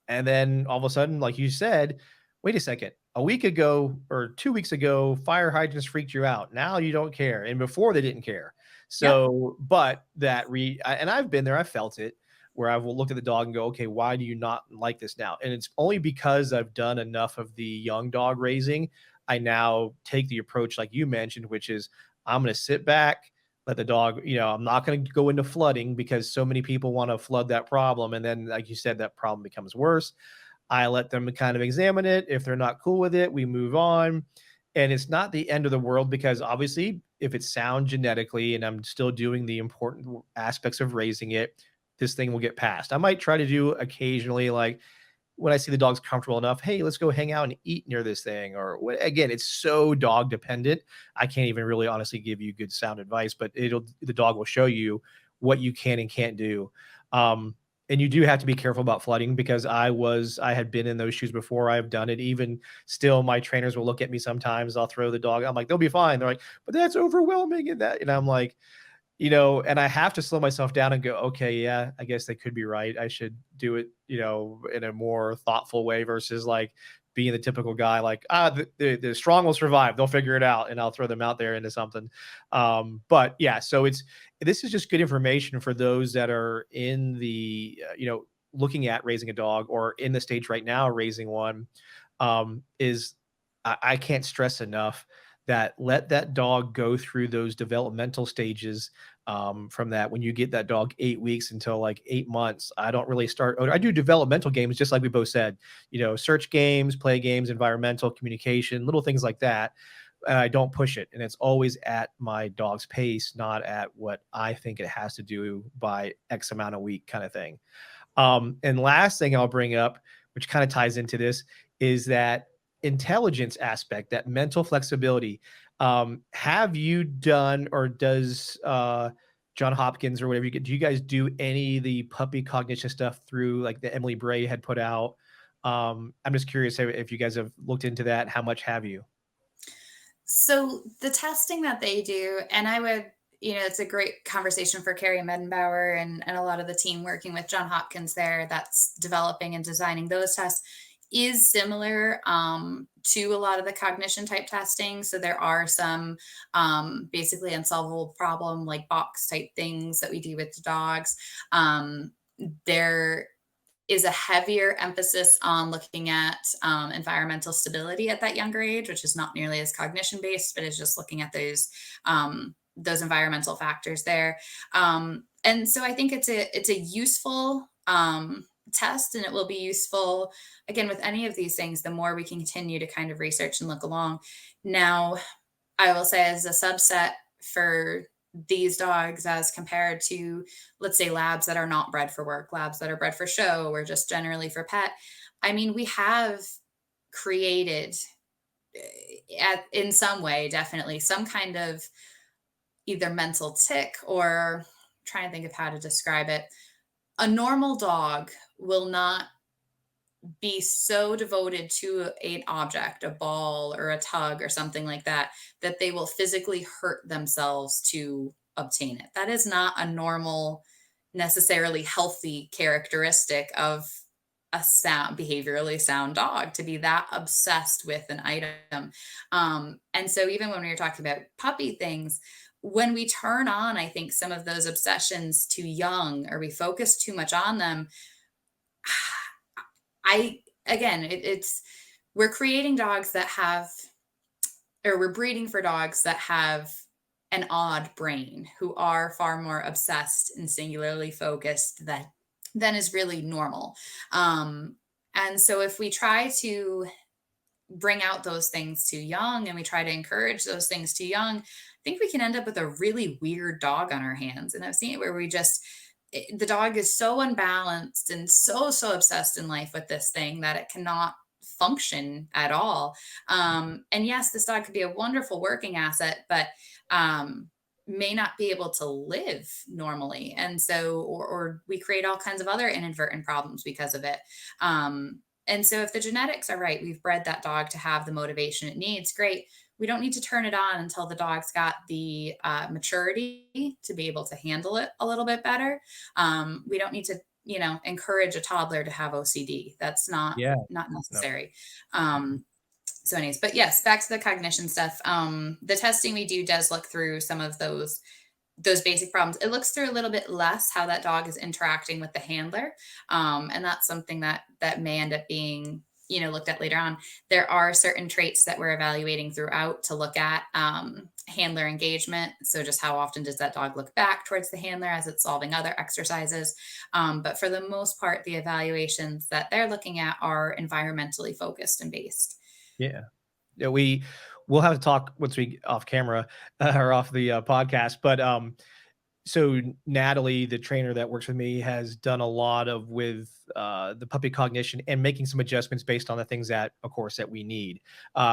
and then all of a sudden, like you said, wait a second, a week ago or 2 weeks ago, fire hydrants freaked you out. Now you don't care. And before they didn't care. Yep. So, but and I've been there, I felt it where I've looked at the dog and go, okay, why do you not like this now? And it's only because I've done enough of the young dog raising. I now take the approach like you mentioned, which is I'm going to sit back, let the dog, I'm not going to go into flooding because so many people want to flood that problem. And then, like you said, that problem becomes worse. I let them kind of examine it. If they're not cool with it, we move on. And it's not the end of the world because obviously, if it's sound genetically and I'm still doing the important aspects of raising it, this thing will get passed. I might try to do occasionally, like when I see the dog's comfortable enough, hey, let's go hang out and eat near this thing. Or again, it's so dog dependent. I can't even really honestly give you good sound advice, but the dog will show you what you can and can't do. And you do have to be careful about flooding because I had been in those shoes before. I've done it. Even still, my trainers will look at me sometimes. I'll throw the dog. I'm like, they'll be fine. They're like, but that's overwhelming. And I'm like, and I have to slow myself down and go, okay, yeah, I guess they could be right. I should do it, in a more thoughtful way versus like being the typical guy, like, the strong will survive. They'll figure it out. And I'll throw them out there into something. But yeah, so this is just good information for those that are in the, looking at raising a dog or in the stage right now, raising one, is I can't stress enough that let that dog go through those developmental stages, from that when you get that dog 8 weeks until like 8 months. I don't really start, I do developmental games just like we both said, search games, play games, environmental communication, little things like that. I don't push it, and it's always at my dog's pace, not at what I think it has to do by X amount a week kind of thing. And last thing I'll bring up, which kind of ties into this, is that intelligence aspect, that mental flexibility. Have you done or does John Hopkins or whatever you get? Do you guys do any of the puppy cognition stuff through like the Emily Bray had put out? I'm just curious if you guys have looked into that. How much have you? So the testing that they do, and I would, it's a great conversation for Carrie Medenbauer and a lot of the team working with John Hopkins there that's developing and designing those tests is similar to a lot of the cognition type testing. So there are some basically unsolvable problem like box type things that we do with the dogs. There is a heavier emphasis on looking at environmental stability at that younger age, which is not nearly as cognition based, but is just looking at those environmental factors there. And so I think it's a useful test, and it will be useful again with any of these things. The more we continue to kind of research and look along. Now, I will say as a subset for these dogs as compared to, let's say, labs that are not bred for work, labs that are bred for show or just generally for pet. I mean, we have created in some way, definitely some kind of either mental tick or trying to think of how to describe it. A normal dog will not be so devoted to an object, a ball or a tug or something like that, that they will physically hurt themselves to obtain it. That is not a normal, necessarily healthy characteristic of a sound, behaviorally sound dog to be that obsessed with an item. And so, even when we were talking about puppy things, when we turn on, I think, some of those obsessions too young or we focus too much on them, I again, it's we're creating dogs that have, or we're breeding for dogs that have an odd brain, who are far more obsessed and singularly focused than is really normal. And so if we try to bring out those things too young and we try to encourage those things too young, I think we can end up with a really weird dog on our hands. And I've seen it where we just the dog is so unbalanced and so obsessed in life with this thing that it cannot function at all. And yes, this dog could be a wonderful working asset, but may not be able to live normally. And so, or we create all kinds of other inadvertent problems because of it. And so, if the genetics are right, we've bred that dog to have the motivation it needs. Great. We don't need to turn it on until the dog's got the maturity to be able to handle it a little bit better. We don't need to, encourage a toddler to have OCD. That's Yeah. not No. necessary. So anyways, but yes, back to the cognition stuff. The testing we do does look through some of those basic problems. It looks through a little bit less how that dog is interacting with the handler. And that's something that may end up being, looked at later on. There are certain traits that we're evaluating throughout to look at handler engagement. So just how often does that dog look back towards the handler as it's solving other exercises. But for the most part, the evaluations that they're looking at are environmentally focused and based. Yeah. Yeah, we'll have to talk once we off camera or off the podcast. But so Natalie, the trainer that works with me, has done a lot of with the puppy cognition and making some adjustments based on the things that, of course, that we need.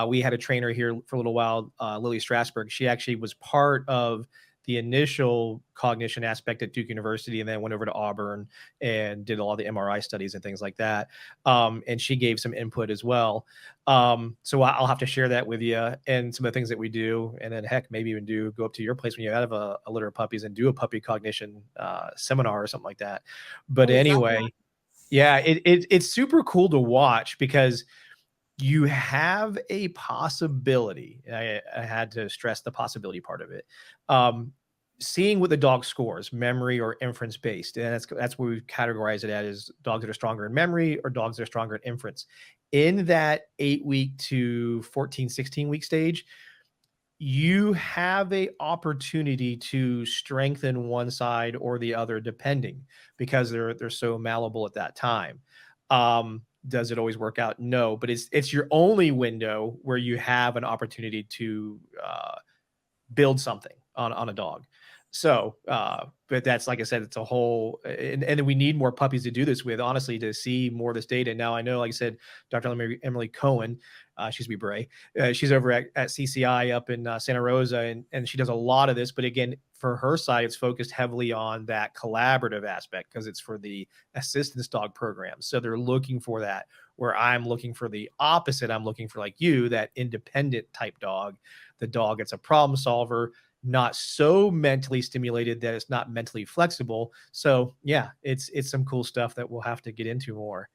We had a trainer here for a little while, Lily Strasberg. She actually was part of the initial cognition aspect at Duke University, and then went over to Auburn and did all the MRI studies and things like that. And she gave some input as well. So I'll have to share that with you and some of the things that we do. And then heck, maybe even go up to your place when you have a litter of puppies and do a puppy cognition seminar or something like that. But anyway, yeah, it's super cool to watch because you have a possibility. I had to stress the possibility part of it. Seeing what the dog scores, memory or inference based, and that's where we've categorized it as dogs that are stronger in memory or dogs that are stronger in inference. In that 8-week to 14, 16-week stage, you have a opportunity to strengthen one side or the other, depending, because they're so malleable at that time. Does it always work out? No, but it's your only window where you have an opportunity to build something on a dog. So, but that's, like I said, it's a whole, and we need more puppies to do this with, honestly, to see more of this data. Now, I know, like I said, Dr. Emily Cohen, she's Bray, she's over at CCI up in Santa Rosa, and she does a lot of this. But again, for her side, it's focused heavily on that collaborative aspect because it's for the assistance dog program. So they're looking for that, where I'm looking for the opposite. I'm looking for, like you, that independent type dog, the dog that's a problem solver, not so mentally stimulated that it's not mentally flexible. So yeah, it's some cool stuff that we'll have to get into more.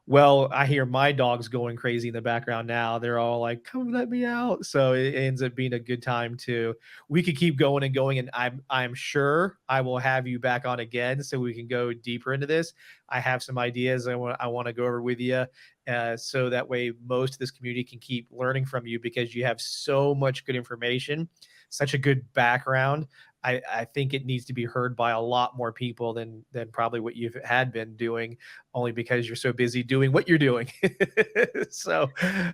Well, I hear my dogs going crazy in the background now. They're all like, "Come let me out." So it ends up being a good time too. We could keep going and going, and I'm sure I will have you back on again so we can go deeper into this. I have some ideas I want to go over with you, so that way most of this community can keep learning from you, because you have so much good information, such a good background. I think it needs to be heard by a lot more people than probably what you've had been doing, only because you're so busy doing what you're doing. So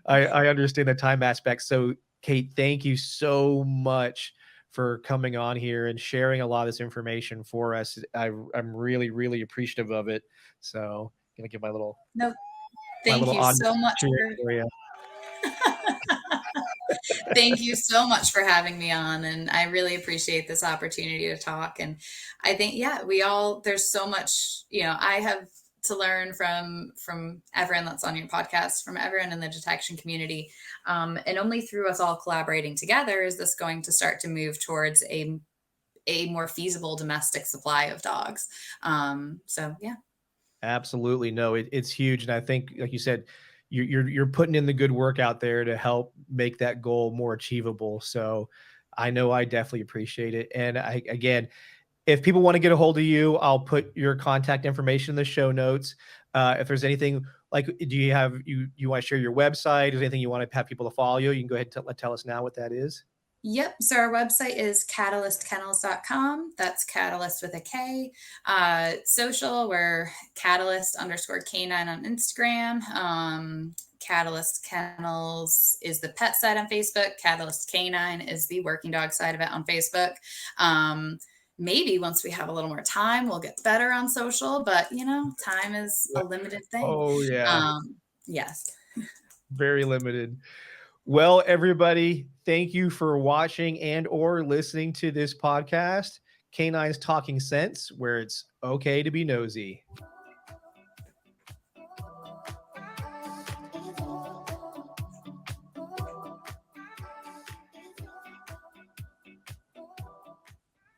I understand the time aspect. So Kate, thank you so much for coming on here and sharing a lot of this information for us. I'm really, really appreciative of it. So I'm gonna give my little Thank you audience so much for you. Thank you so much for having me on. And I really appreciate this opportunity to talk. And I think, yeah, there's so much, I have to learn from everyone that's on your podcast, from everyone in the detection community. And only through us all collaborating together is this going to start to move towards a more feasible domestic supply of dogs. So yeah. Absolutely. No, it's huge. And I think, like you said, you're putting in the good work out there to help make that goal more achievable. So I know I definitely appreciate it. And again, if people want to get a hold of you, I'll put your contact information in the show notes. If there's anything, like, do you want to share your website? Is there anything you want to have people to follow you? You can go ahead and tell us now what that is. Yep. So our website is katalystkennels.com. That's Katalyst with a K. Social, we're Katalyst_K9 on Instagram. Katalyst Kennels is the pet side on Facebook. Katalyst K9 is the working dog side of it on Facebook. maybe once we have a little more time, we'll get better on social, but time is a limited thing. Oh, yeah. Yes. Very limited. Well, everybody, thank you for watching and or listening to this podcast, Canines Talking Sense, where it's okay to be nosy.